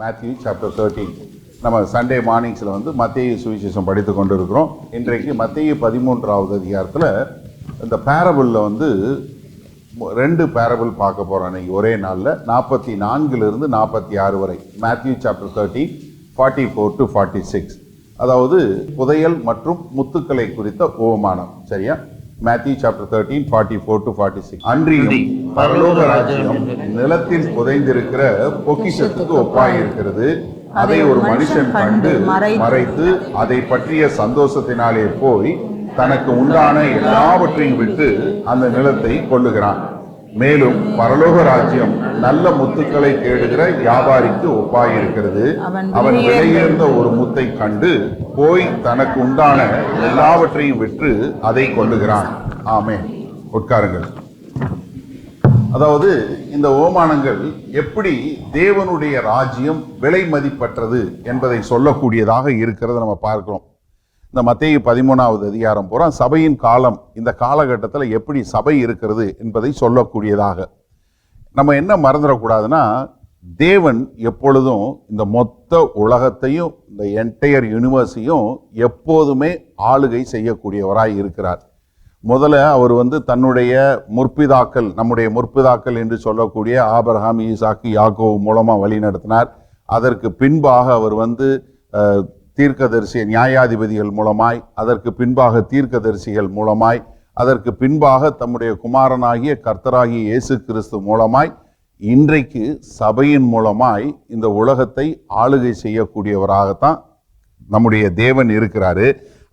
Matthew chapter 13. நம்ம Sunday மார்னிங்ஸில் மத்தேயு சுவிசேஷம் படித்து கொண்டு இருக்கிறோம். இன்றைக்கு மத்தேயு 13வது அதிகாரத்தில் இந்த பேரபிளில் 2 பேரபிள் பார்க்க போகிறோம் இன்னைக்கு ஒரே நாளில். 44 46 வரை. Matthew chapter 13 44 to 46. அதாவது புதையல் மற்றும் முத்துக்களை குறித்த உவமானம். சரியா? Matthew chapter 13 44 to 46. அன்றியும் பரலோக ராஜ்யம் நிலத்தில் புதைந்திருக்கிற பொக்கிஷத்துக்கு ஒப்பாயிருக்கிறது. அதை ஒரு மனுஷன் கண்டு மறைத்து அதை பற்றிய சந்தோஷத்தினாலே போய் தனக்கு உண்டான எல்லாவற்றையும் விட்டு அந்த நிலத்தை கொள்ளுகிறான். மேலும் பரலோக ராஜ்யம் நல்ல முத்துக்களை தேடுகிற வியாபாரிக்கு ஒப்பாயிருக்கிறது. அவன் விலையுயர்ந்த ஒரு முத்தை கண்டு போய் தனக்கு உண்டான எல்லாவற்றையும் விற்று அதை கொள்ளுகிறான். ஆமென். உட்காருங்கள். அதாவது இந்த ஓமானங்கள் எப்படி தேவனுடைய ராஜ்யம் விலை மதிப்பற்றது என்பதை சொல்லக்கூடியதாக இருக்கிறது நம்ம பார்க்கிறோம். இந்த மத்தேயு 13வது அதிகாரம் பூரா சபையின் காலம், இந்த காலகட்டத்தில் எப்படி சபை இருக்கிறது என்பதை சொல்லக்கூடியதாக. நம்ம என்ன மறந்துடக்கூடாதுன்னா, தேவன் எப்பொழுதும் இந்த மொத்த உலகத்தையும் இந்த என்டையர் யூனிவர்ஸையும் எப்போதுமே ஆளுகை செய்யக்கூடியவராய் இருக்கிறார். முதல்ல அவர் தன்னுடைய முற்பிதாக்கள், நம்முடைய முற்பிதாக்கள் என்று சொல்லக்கூடிய ஆபிரகாம், ஈசாக்கு, யாக்கோபு மூலமாக வழி நடத்தினார். அதற்கு பின்பாக அவர் தீர்க்கதரிசி நியாயாதிபதிகள் மூலமாய், அதற்கு பின்பாக தீர்க்கதரிசிகள் மூலமாய், அதற்கு பின்பாக தம்முடைய குமாரனாகிய கர்த்தராகிய இயேசு கிறிஸ்து மூலமாய், இன்றைக்கு சபையின் மூலமாய் இந்த உலகத்தை ஆளுகை செய்யக்கூடியவராகத்தான் நம்முடைய தேவன் இருக்கிறாரு.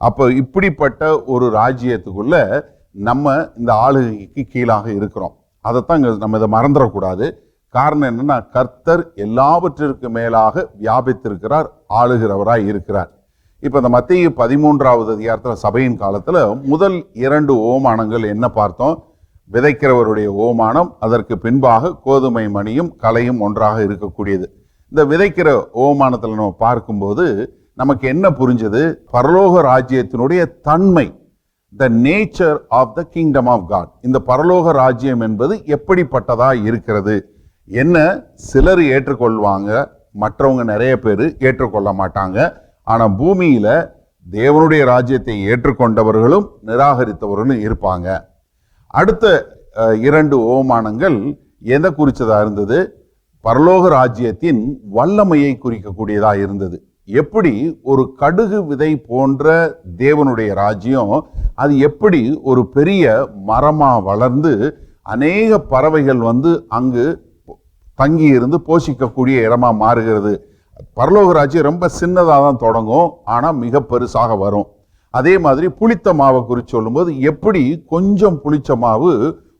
அப்போ இப்படிப்பட்ட ஒரு ராஜ்யத்துக்குள்ள நம்ம இந்த ஆளுகைக்கு கீழாக இருக்கிறோம். அதைத்தான் நம்ம இதை மறந்துடக்கூடாது. காரணம் என்னன்னா, கர்த்தர் எல்லாவற்றிற்கு மேலாக வியாபித்திருக்கிறார், ஆளுகிறவராய் இருக்கிறார். இப்போ இந்த மத்தேயு 13வது அதிகாரத்தில் சபையின் காலத்தில் முதல் 2 ஓமானங்கள் என்ன பார்த்தோம்? விதைக்கிறவருடைய ஓமானம், அதற்கு பின்பாக கோதுமை மணியும் கலையும் ஒன்றாக இருக்கக்கூடியது. இந்த விதைக்கிற ஓமானத்தில் நம்ம பார்க்கும்போது நமக்கு என்ன புரிஞ்சது? பரலோக ராஜ்யத்தினுடைய தன்மை, the nature of the kingdom of God. இந்த பரலோக ராஜ்யம் என்பது எப்படிப்பட்டதா இருக்கிறது என்ன? சிலர் ஏற்றுக்கொள்வாங்க, மற்றவங்க நிறைய பேர் ஏற்றுக்கொள்ள மாட்டாங்க. ஆனால் பூமியில தேவனுடைய ராஜ்யத்தை ஏற்றுக்கொண்டவர்களும் நிராகரித்தவர்களும் இருப்பாங்க. அடுத்த 2 ஓமானங்கள் எதை குறிச்சதா இருந்தது? பரலோக ராஜ்யத்தின் வல்லமையை குறிக்கக்கூடியதா இருந்தது. எப்படி ஒரு கடுகு விதை போன்ற தேவனுடைய ராஜ்யம் அது எப்படி ஒரு பெரிய மரமா வளர்ந்து அநேக பறவைகள் அங்கு தங்கி இருந்து போஷிக்கக்கூடிய இடமா மாறுகிறது. பரலோக ராஜ்யம் ரொம்ப சின்னதாக தான் தொடங்கும், ஆனால் மிக பெருசாக வரும். அதே மாதிரி புளித்த மாவை குறித்து சொல்லும்போது எப்படி கொஞ்சம் புளிச்ச மாவு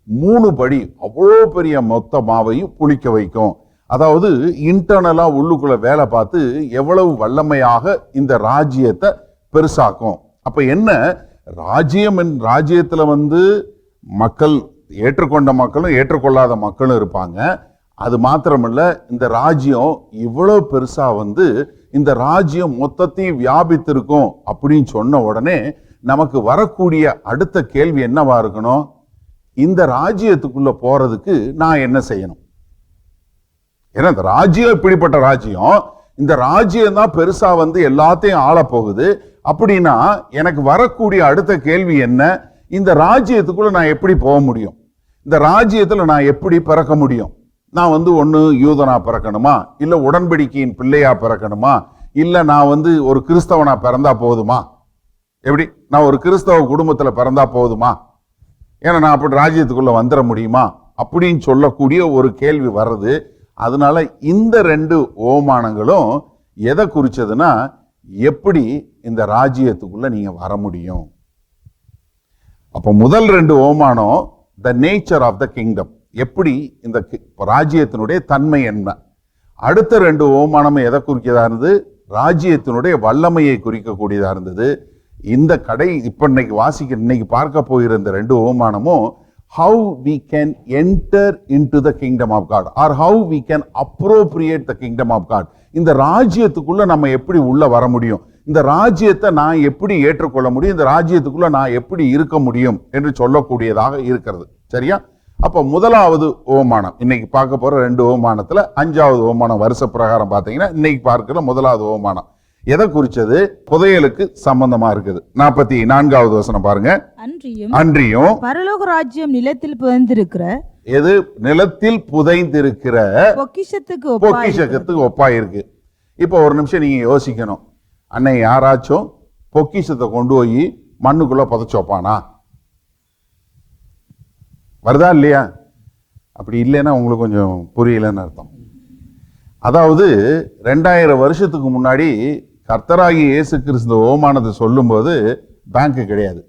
3 படி அவ்வளோ பெரிய மொத்த மாவையும் புளிக்க வைக்கும். அதாவது இன்டர்னலா உள்ளுக்குள்ள வேலை பார்த்து எவ்வளவு வல்லமையாக இந்த ராஜ்யத்தை பெருசாக்கும். அப்ப என்ன ராஜ்யத்துல மக்கள் ஏற்றுக்கொண்ட மக்களும் ஏற்றுக்கொள்ளாத மக்களும் இருப்பாங்க. அது மாத்திரமல்ல, இந்த ராஜ்யம் இவ்வளவு பெருசா இந்த ராஜ்யம் மொத்தத்தையும் வியாபித்திருக்கும் அப்படின்னு சொன்ன உடனே நமக்கு வரக்கூடிய அடுத்த கேள்வி என்னவா இருக்கணும்? இந்த ராஜ்யத்துக்குள்ள போறதுக்கு நான் என்ன செய்யணும்? ஏன்னா இந்த ராஜ்யம் இப்படிப்பட்ட ராஜ்யம், இந்த ராஜ்யம் தான் பெருசா எல்லாத்தையும் ஆள போகுது. அப்படின்னா எனக்கு வரக்கூடிய அடுத்த கேள்வி என்ன? இந்த ராஜ்யத்துக்குள்ள நான் எப்படி போக முடியும்? இந்த ராஜ்யத்துல நான் எப்படி பிறக்க முடியும்? நான் ஒண்ணு யூதனா பிறக்கணுமா, இல்ல உடன்படிக்கையின் பிள்ளையா பிறக்கணுமா, இல்ல நான் ஒரு கிறிஸ்தவனா பிறந்தா போதுமா? எப்படி நான் ஒரு கிறிஸ்தவ குடும்பத்துல பிறந்தா போதுமா? ஏன்னா நான் அப்படி ராஜ்யத்துக்குள்ள வந்துட முடியுமா அப்படின்னு சொல்லக்கூடிய ஒரு கேள்வி வர்றது. அதனால இந்த 2 ஓமானங்களும் எதை குறிச்சதுன்னா, எப்படி இந்த ராஜ்யத்துக்குள்ள நீங்க வர முடியும். அப்ப முதல் 2 ஓமானம் the nature of the kingdom, எப்படி இந்த ராஜ்யத்தினுடைய தன்மை என்ன. அடுத்த 2 ஓமானம் எதை குறிக்கதா இருந்தது? ராஜ்யத்தினுடைய வல்லமையை குறிக்கக்கூடியதா இருந்தது. இந்த இப்ப இன்னைக்கு பார்க்க போகிற இந்த 2 ஓமானமும் how we can enter into the kingdom of God or how we can appropriate the kingdom of God. இந்த ராஜ்யத்துக்குள்ள நம்ம எப்படி உள்ள வர முடியும், இந்த ராஜ்யத்தை நான் எப்படி ஏற்றுக்கொள்ள முடியும், இந்த ராஜ்யத்துக்குள்ள நான் எப்படி இருக்க முடியும் என்று சொல்லக்கூடியதாக இருக்கிறது. சரியா? அப்போ முதலாவது ஓமானம் இன்னைக்கு பார்க்க போற 2 ஓமானத்துல 5வது ஓமானம் வருஷ பிரகாரம் பார்த்தீங்கன்னா இன்னைக்கு பார்க்கிற முதலாவது ஓமானம் எதை குறிச்சது? புதையலுக்கு சம்பந்தமா இருக்குது. 44வது வசனம் பாருங்க. அன்றியும் பரலோக ராஜ்யம் நிலத்தில் புதைந்திருக்கிற எது நிலத்தில் புதைந்திருக்கிற பொக்கிஷத்துக்கு ஒப்பாயிருக்கு. இப்போ ஒரு நிமிஷம் நீங்க யோசிக்கணும். அன்னை யாராச்சும் பொக்கிஷத்தை கொண்டு போய் மண்ணுக்குள்ள புதைச்சு வைப்பானா? வருதா இல்லையா? அப்படி இல்லைன்னா உங்களுக்கு கொஞ்சம் புரியலன்னு அர்த்தம். அதாவது 2000 வருஷத்துக்கு முன்னாடி கர்த்தராகி இயேசு கிறிஸ்து ஓமானத்தை சொல்லும்போது பேங்க் கிடையாது,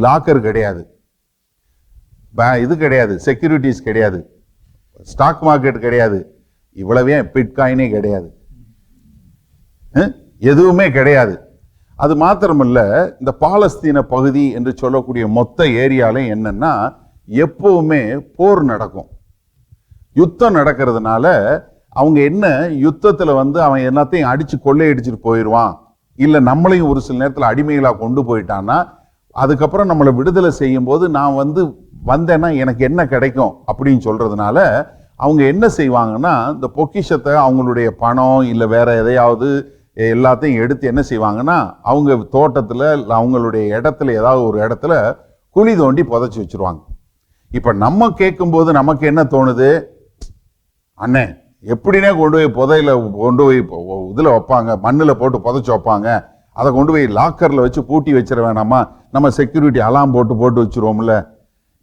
லாக்கர் கிடையாது, இது கிடையாது, செக்யூரிட்டிஸ் கிடையாது, ஸ்டாக் மார்க்கெட் கிடையாது, இவ்வளவே பிட்காயினே கிடையாது, எதுவுமே கிடையாது. அது மாத்திரமல்ல, இந்த பாலஸ்தீன பகுதி என்று சொல்லக்கூடிய மொத்த ஏரியால என்னன்னா எப்பவுமே போர் நடக்கும், யுத்தம் நடக்கிறதுனால அவங்க என்ன யுத்தத்துல அவன் எல்லாத்தையும் அடிச்சு கொள்ளையடிச்சுட்டு போயிடுவான், இல்ல நம்மளையும் ஒரு சில நேரத்தில் அடிமைகளா கொண்டு போயிட்டான்னா அதுக்கப்புறம் நம்மளை விடுதலை செய்யும் போது நான் வந்தேன்னா எனக்கு என்ன கிடைக்கும் அப்படின்னு சொல்றதுனால அவங்க என்ன செய்வாங்கன்னா இந்த பொக்கிஷத்தை அவங்களுடைய பணம் இல்ல வேற எதையாவது எல்லாத்தையும் எடுத்து என்ன செய்வாங்கன்னா அவங்க தோட்டத்துல அவங்களுடைய இடத்துல ஏதாவது ஒரு இடத்துல குழி தோண்டி புதைச்சி வச்சிருவாங்க. இப்ப நம்ம கேட்கும் போது நமக்கு என்ன தோணுது? அண்ணே எப்படின்னே கொண்டு போய் புதையில கொண்டு போய் இதுல வைப்பாங்க, மண்ணுல போட்டு புதைச்சு வைப்பாங்க, அதை கொண்டு போய் லாக்கர்ல வச்சு பூட்டி வச்சிட வேணாமா, நம்ம செக்யூரிட்டி அலாம் போட்டு வச்சிருவோம்ல.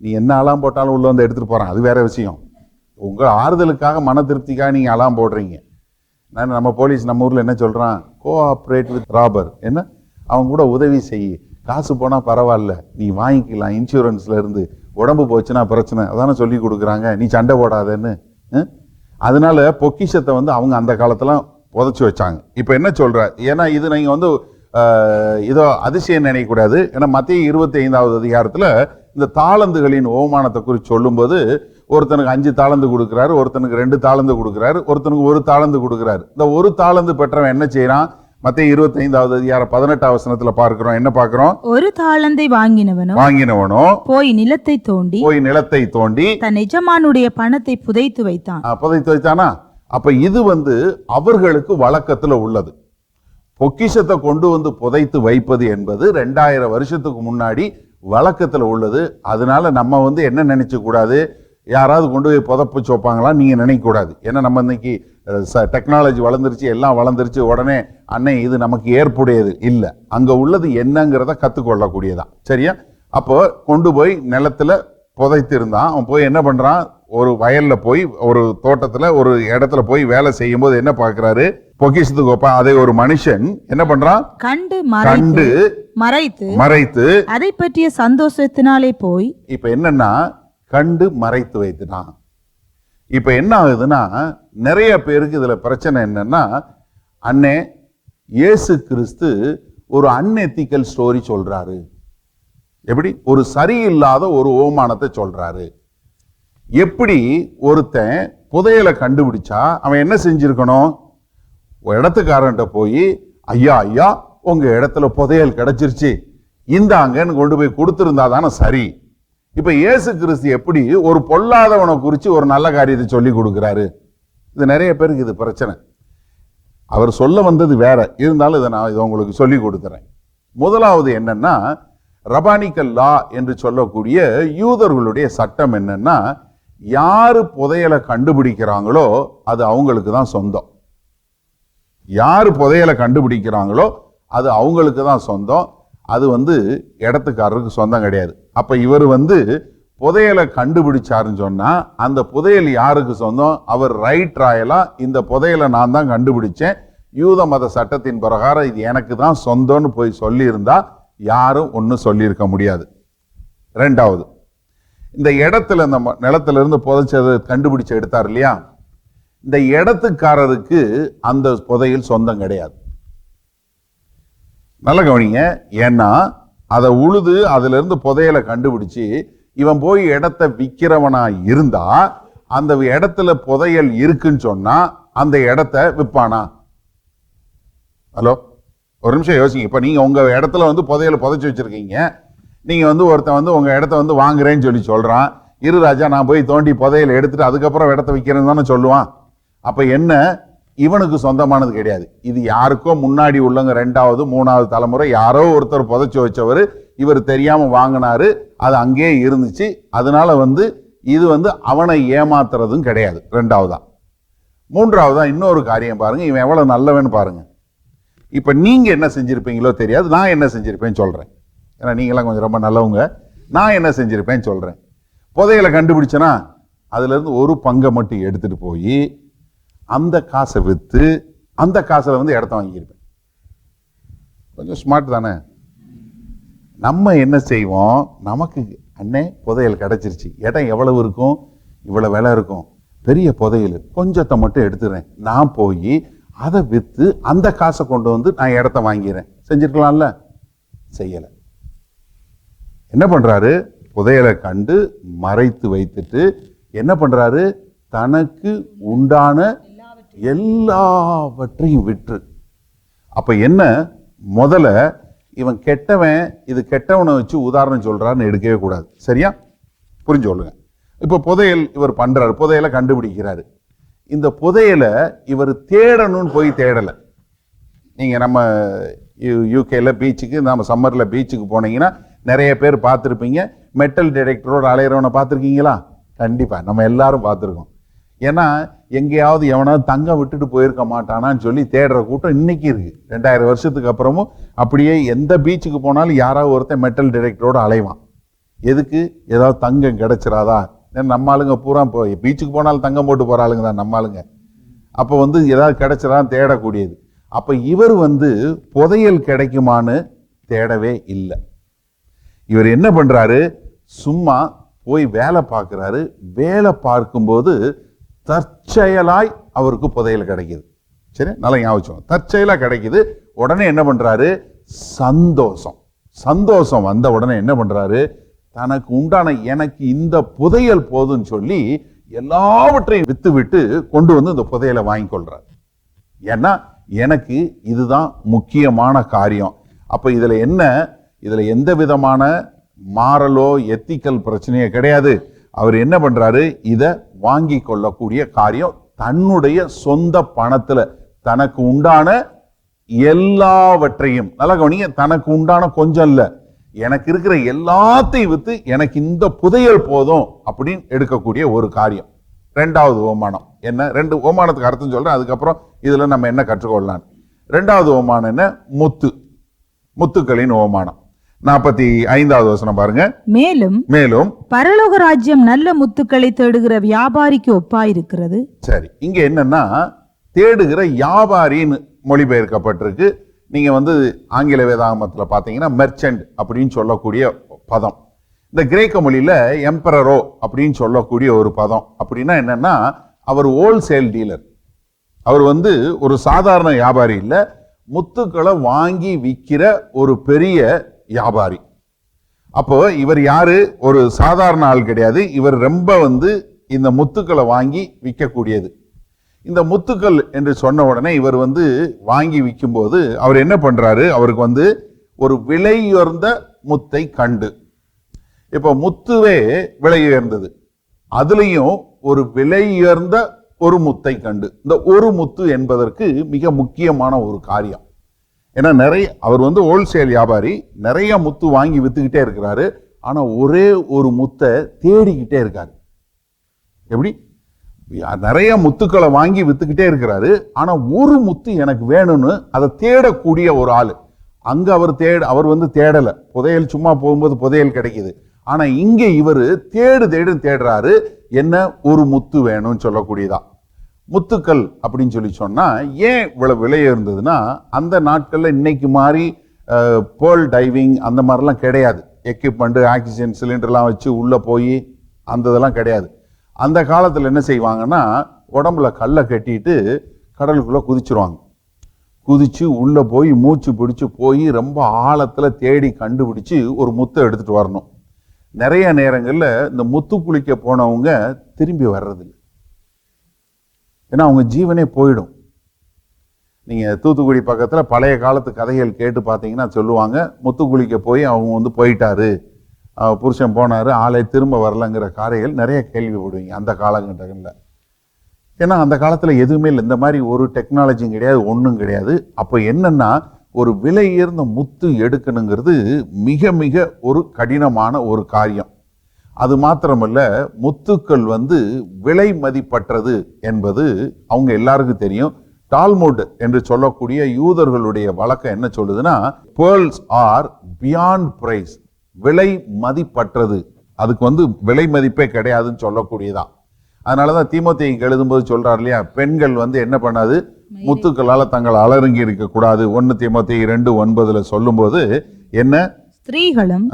நீ என்ன அலாம் போட்டாலும் உள்ள வந்து எடுத்துட்டு போறான், அது வேற விஷயம். உங்க ஆறுதலுக்காக மன திருப்திக்காக நீங்க அலாம் போடுறீங்க. நம்ம போலீஸ் நம்ம ஊர்ல என்ன சொல்றான்? கோஆப்ரேட் வித் ராபர், என்ன அவங்க கூட உதவி செய்ய, காசு போனா பரவாயில்ல, நீ வாங்கிக்கலாம், இன்சூரன்ஸ்ல இருந்து, உடம்பு போச்சுன்னா பிரச்சனை, அதானே சொல்லி கொடுக்குறாங்க, நீ சண்டை போடாதன்னு. அதனால பொக்கிஷத்தை அவங்க அந்த காலத்துல புதைச்சு வச்சாங்க. இப்ப என்ன சொல்ற? ஏன்னா இது நீங்க இதோ அதிசயம் நினைக்கக்கூடாது. ஏன்னா மத்திய 25வது அதிகாரத்துல இந்த தாளந்துகளின் ஓமானத்தை குறித்து சொல்லும்போது ஒருத்தனுக்கு 5 தாளந்து கொடுக்குறாரு, ஒருத்தனுக்கு 2 தாளந்து கொடுக்குறாரு, ஒருத்தனுக்கு 1 தாளந்து கொடுக்குறாரு. இந்த 1 தாளந்து பெற்றவன் என்ன செய்யறான்? மத்திய 25வது அதிகாரம் 18வது வசனத்துல பார்க்கிறோம். என்ன பார்க்கிறோம்? 1 தாளந்தை வாங்கினவனோ போய் நிலத்தை தோண்டி தன் எஜமானுடைய பணத்தை புதைத்து வைத்தானா? அப்ப இது அவர்களுக்கு வழக்கத்துல உள்ளது. பொக்கிஷத்தை கொண்டு புதைத்து வைப்பது என்பது 2000 வருஷத்துக்கு முன்னாடி வழக்கத்துல உள்ளது. அதனால நம்ம என்ன நினைச்சு கூடாது, யாராவது கொண்டு போய் புதைப்பு வைப்பாங்களா நீங்க நினைக்க கூடாது. ஏன்னா நம்ம இன்னைக்கு டெக்னாலஜி வளர்ந்துருச்சு, எல்லாம் வளர்ந்துருச்சு, உடனே அன்னை இது நமக்கு ஏற்புடையது இல்ல. அங்க உள்ளது என்னங்கிறத கத்துக்கொள்ளக்கூடியதான். சரியா? அப்போ கொண்டு போய் நிலத்துல புதைத்து இருந்தான். அவன் போய் என்ன பண்றான்? ஒரு வயல்ல போய் ஒரு தோட்டத்துல ஒரு இடத்துல போய் வேலை செய்யும் போது என்ன பாக்குறாரு? பொக்கிஷத்துக்கு வைப்பான். அதை ஒரு மனுஷன் என்ன பண்றான்? கண்டு மறைத்து அதை பற்றிய சந்தோஷத்தினாலே போய் இப்ப என்னன்னா கண்டு மறைத்து வைத்துட்டான். இப்ப என்ன ஆகுதுன்னா நிறைய பேருக்கு இதுல பிரச்சனை என்னன்னா, அண்ணே இயேசு கிறிஸ்து ஒரு அன்எத்திக்கல் ஸ்டோரி சொல்றாரு. எப்படி? ஒரு சரியில்லாத ஒரு ஓமானத்தை சொல்றாரு. எப்படி ஒருத்தன் புதையலை கண்டுபிடிச்சா அவன் என்ன செஞ்சிருக்கணும்? இடத்துக்காரன்ட்ட போய் ஐயா உங்க இடத்துல புதையல் கிடைச்சிருச்சு, இந்தாங்கன்னு கொண்டு போய் கொடுத்திருந்தா தானே சரி. இப்ப இயேசு கிறிஸ்து எப்படி ஒரு பொல்லாதவனை குறித்து ஒரு நல்ல காரியத்தை சொல்லி கொடுக்கிறாரு? இது நிறைய பேருக்கு இது பிரச்சனை. அவர் சொல்ல வந்தது வேற, இருந்தாலும் இதை நான் உங்களுக்கு சொல்லி கொடுக்கிறேன். முதலாவது என்னன்னா, ரபானிக்கல் லா என்று சொல்லக்கூடிய யூதர்களுடைய சட்டம் என்னன்னா, யாரு புதையலை கண்டுபிடிக்கிறாங்களோ அது அவங்களுக்கு தான் சொந்தம். யாரு புதையலை கண்டுபிடிக்கிறாங்களோ அது அவங்களுக்கு தான் சொந்தம். அது இடத்துக்காரருக்கு சொந்தம் கிடையாது. அப்ப இவர் புதையலை கண்டுபிடிச்சாருன்னு சொன்னா அந்த புதையல் யாருக்கு சொந்தம்? அவர் ரைட் ராயலா இந்த புதையலை நான் தான் கண்டுபிடிச்சேன், யூத மத சட்டத்தின் பிரகாரம் இது எனக்கு தான் சொந்தம்னு போய் சொல்லி இருந்தா யாரும் ஒன்னும் சொல்லியிருக்க முடியாது. ரெண்டாவது, இந்த இடத்துல இந்த நிலத்துல இருந்து புதைச்சது கண்டுபிடிச்சு எடுத்தார் இல்லையா, இந்த இடத்துக்காரருக்கு அந்த புதையல் சொந்தம் கிடையாது. நல்ல கவனிங்க. ஏன்னா அதை உழுது அதுல இருந்து புதையலை கண்டுபிடிச்சு இவன் போய் இடத்தை விற்கிறவனா இருந்தா அந்த இடத்துல புதையல் இருக்குன்னு சொன்னா அந்த இடத்தை விற்பானா? ஹலோ, ஒரு நிமிஷம் யோசிங்க. இப்ப நீங்க உங்க இடத்துல புதையலை புதைச்சு வச்சிருக்கீங்க, நீங்க ஒருத்தன் உங்க இடத்த வாங்குறேன்னு சொல்றான். இரு ராஜா நான் போய் தோண்டி புதையல் எடுத்துட்டு அதுக்கப்புறம் இடத்த வைக்கிறேன்னு தானே சொல்லுவான். அப்ப என்ன, இவனுக்கு சொந்தமானது கிடையாது. இது யாருக்கோ முன்னாடி உள்ளவங்க 2வது 3வது தலைமுறை யாரோ ஒருத்தர் புதைச்சு வச்சவர், இவர் தெரியாம வாங்கினாரு, அது அங்கேயே இருந்துச்சு. அதனால இது அவனை ஏமாத்துறதும் கிடையாது. 2வதா. 3வதா இன்னொரு காரியம் பாருங்க, இவன் எவ்வளவு நல்லவன் பாருங்க. இப்ப நீங்க என்ன செஞ்சிருப்பீங்களோ தெரியாது, நான் என்ன செஞ்சிருப்பேன்னு சொல்றேன். ஏன்னா நீங்களாம் கொஞ்சம் ரொம்ப நல்லவங்க. நான் என்ன செஞ்சிருப்பேன்னு சொல்றேன். புதையலை கண்டுபிடிச்சனா அதுல இருந்து ஒரு பங்கை மட்டும் எடுத்துட்டு போய் அந்த காசை வித்து அந்த காசுல இடத்த வாங்கியிருப்பேன். கொஞ்சம் ஸ்மார்ட் தானே. நம்ம என்ன செய்வோம், நமக்கு அண்ணே புதையல் கிடைச்சிருச்சு, இடம் எவ்வளவு இருக்கும், இவ்வளவு விலை இருக்கும், பெரிய புதையல், கொஞ்சத்தை மட்டும் எடுத்துறேன், நான் போய் அதை வித்து அந்த காசை கொண்டு நான் இடத்த வாங்கிறேன். செஞ்சிருக்கலாம்ல, செய்யல. என்ன பண்றாரு, புதையலை கண்டு மறைத்து வைத்துட்டு என்ன பண்றாரு, தனக்கு உண்டான எல்லாவற்றையும் விற்று. அப்ப என்ன, முதல்ல இவன் கெட்டவன், இது கெட்டவனை வச்சு உதாரணம் சொல்றாருன்னு எடுக்கவே கூடாது. சரியா, புரிஞ்சு சொல்லுங்க. இப்ப புதையல் இவர் பண்றாரு, புதையலை கண்டுபிடிக்கிறாரு. இந்த புதையலை இவர் தேடணும்னு போய் தேடல. நீங்க நம்ம யூகேல பீச்சுக்கு, நம்ம சம்மர்ல பீச்சுக்கு போனீங்கன்னா நிறைய பேர் பார்த்துருப்பீங்க, மெட்டல் டிடெக்டரோட அலையிறவனை பார்த்துருக்கீங்களா? கண்டிப்பா நம்ம எல்லாரும் பார்த்துருக்கோம். ஏன்னா எங்கேயாவது எவனாவது தங்கம் விட்டுட்டு போயிருக்க மாட்டானான்னு சொல்லி தேடுற கூட்டம் இன்னைக்கு இருக்கு. 2000 வருஷத்துக்கு அப்புறமும் அப்படியே எந்த பீச்சுக்கு போனாலும் யாராவது ஒருத்தன் மெட்டல் டிடெக்டரோட அலைவான். எதுக்கு, ஏதாவது தங்கம் கிடைச்சிடாதா? நம்ம ஆளுங்க பூரா போய் பீச்சுக்கு போனாலும் தங்கம் போட்டு போற ஆளுங்க தான் நம்ம ஆளுங்க. அப்போ ஏதாவது கிடைச்சிடான்னு தேடக்கூடியது. அப்ப இவர் புதையல் கிடைக்குமான்னு தேடவே இல்லை. இவர் என்ன பண்றாரு, சும்மா போய் வேலை பார்க்கிறாரு. வேலை பார்க்கும்போது தற்செயலாய் அவருக்கு புதையல் கிடைக்குது. சரி, நல்லா ஞாபகம், தற்செயலா கிடைக்குது. உடனே என்ன பண்றாரு, சந்தோஷம் வந்த உடனே என்ன பண்றாரு, தனக்கு உண்டான எனக்கு இந்த புதையல் போதுன்னு சொல்லி எல்லாவற்றையும் வித்து விட்டு கொண்டு இந்த புதையலை வாங்கி கொள்றாரு. ஏன்னா எனக்கு இதுதான் முக்கியமான காரியம். அப்ப இதுல என்ன, இதுல எந்த விதமான மாரலோ எத்திக்கல் பிரச்சனையே கிடையாது. அவர் என்ன பண்றாரு, இத வாங்கி கொள்ளக்கூடிய காரியம் தன்னுடைய சொந்த பணத்துல தனக்கு உண்டான எல்லாவற்றையும், நல்லா கவனிங்க, தனக்கு உண்டான கொஞ்சம் இல்ல, எனக்கு இருக்கிற எல்லாத்தையும் வித்து எனக்கு இந்த புதையல் போதும் அப்படின்னு எடுக்கக்கூடிய ஒரு காரியம். 2வது ஓமானம் என்ன, 2 ஓமானத்துக்கு அர்த்தம் சொல்றேன், அதுக்கப்புறம் இதுல நம்ம என்ன கற்றுக்கொள்ளலாம். 2வது ஓமானம் என்ன, முத்துக்களின் ஓமானம். 45வது வசனம் பாருங்க. மேலும் பரலோக ராஜ்யம் நல்ல முத்துக்களை தேடுகிற வியாபாரிக்கு ஒப்பாயிருக்கிறது. சரி, இங்க என்னன்னா தேடுகிற வியாபாரின்னு மொழிபெயர்க்கப்பட்டிருக்கு. நீங்க ஆங்கில வேதாகமத்துல பாத்தீங்கன்னா மெர்ச்சன்ட் அப்படின்னு சொல்லக்கூடிய பதம். இந்த கிரேக்க மொழியில எம்பரரோ அப்படின்னு சொல்லக்கூடிய ஒரு பதம். அப்படின்னா என்னன்னா, அவர் ஹோல்சேல் டீலர். அவர் ஒரு சாதாரண வியாபாரி இல்ல, முத்துக்களை வாங்கி விற்கிற ஒரு பெரிய வியாபாரி. அப்போ இவர் யாரு, ஒரு சாதாரண ஆள் கிடையாது. இவர் ரொம்ப இந்த முத்துக்களை வாங்கி விற்கக்கூடியது. இந்த முத்துக்கள் என்று சொன்ன உடனே இவர் வாங்கி விற்கும் போது அவர் என்ன பண்றாரு, அவருக்கு ஒரு விலையுயர்ந்த முத்தை கண்டு. இப்ப முத்துவே விலை உயர்ந்தது, அதுலயும் ஒரு விலையுயர்ந்த ஒரு முத்தை கண்டு. இந்த ஒரு முத்து என்பதற்கு மிக முக்கியமான ஒரு காரியம். ஏன்னா அவர் ஹோல்சேல் வியாபாரி, நிறைய முத்து வாங்கி வித்துக்கிட்டே இருக்கிறாரு. ஆனா ஒரே ஒரு முத்தை தேடிக்கிட்டே இருக்காரு. எப்படி, நிறைய முத்துக்களை வாங்கி வித்துக்கிட்டே இருக்கிறாரு, ஆனா ஒரு முத்து எனக்கு வேணும்னு அதை தேடக்கூடிய ஒரு ஆளு. அங்க அவர் தேடல, புதையல் சும்மா போகும்போது புதையல் கிடைக்குது. ஆனா இங்க இவர் தேடுறாரு, என்ன, ஒரு முத்து வேணும்னு சொல்லக்கூடியதா. முத்துக்கள் அப்படின்னு சொல்லி சொன்னா ஏன் இவ்வளவு விலை இருந்ததுன்னா, அந்த நாட்கள்ல இன்னைக்கு மாதிரி பேர்ல் டைவிங் அந்த மாதிரிலாம் கிடையாது. எக்யூப்மெண்ட், ஆக்சிஜன் சிலிண்டர்லாம் வச்சு உள்ள போய் அந்த இதெல்லாம் கிடையாது. அந்த காலத்துல என்ன செய்வாங்கன்னா, உடம்புல கல்லை கட்டிட்டு கடலுக்குள்ள குதிச்சிருவாங்க. குதிச்சு உள்ள போய் மூச்சு பிடிச்சு போய் ரொம்ப ஆழத்துல தேடி கண்டுபிடிச்சு ஒரு முத்தை எடுத்துட்டு வரணும். நிறைய நேரங்கள்ல இந்த முத்து குளிக்க போனவங்க திரும்பி வர்றதில்லை. ஏன்னா அவங்க ஜீவனே போயிடும். நீங்க தூத்துக்குடி பக்கத்துல பழைய காலத்து கதைகள் கேட்டு பார்த்தீங்கன்னா சொல்லுவாங்க, முத்து குளிக்க போய் அவங்க போயிட்டாரு புருஷன் போனாரு, ஆளை திரும்ப வரலங்கிற காரைகள் நிறைய கேள்விப்படுவீங்க அந்த காலகட்டங்களில். ஏன்னா அந்த காலத்தில் எதுவுமே இல்லை, இந்த மாதிரி ஒரு டெக்னாலஜியும் கிடையாது, ஒன்றும் கிடையாது. அப்போ என்னன்னா, ஒரு விலை உயர்ந்த முத்து எடுக்கணுங்கிறது மிக மிக ஒரு கடினமான ஒரு காரியம். அது மாத்திரமல்ல, முத்துக்கள் விலை மதிப்பற்றது என்பது அவங்க எல்லாருக்கும் தெரியும். டால்முட் என்று சொல்லக்கூடிய யூதர்களுடைய வழக்கம் என்ன சொல்லுதுன்னா, pearls ஆர் பியாண்ட் பிரைஸ், விலை மதிப்பற்றது, அதுக்கு விலை மதிப்பே கிடையாதுன்னு சொல்லக்கூடியதான். அதனாலதான் தீமோத்தேயுக்கு எழுதும்போது சொல்றாரு இல்லையா, பெண்கள் என்ன பண்ணாது, முத்துக்களால தங்கள் அலறுங்கி இருக்க கூடாது. 1 தீமோத்தேயு 2:9 சொல்லும்போது என்ன, ஸ்திரீகளும்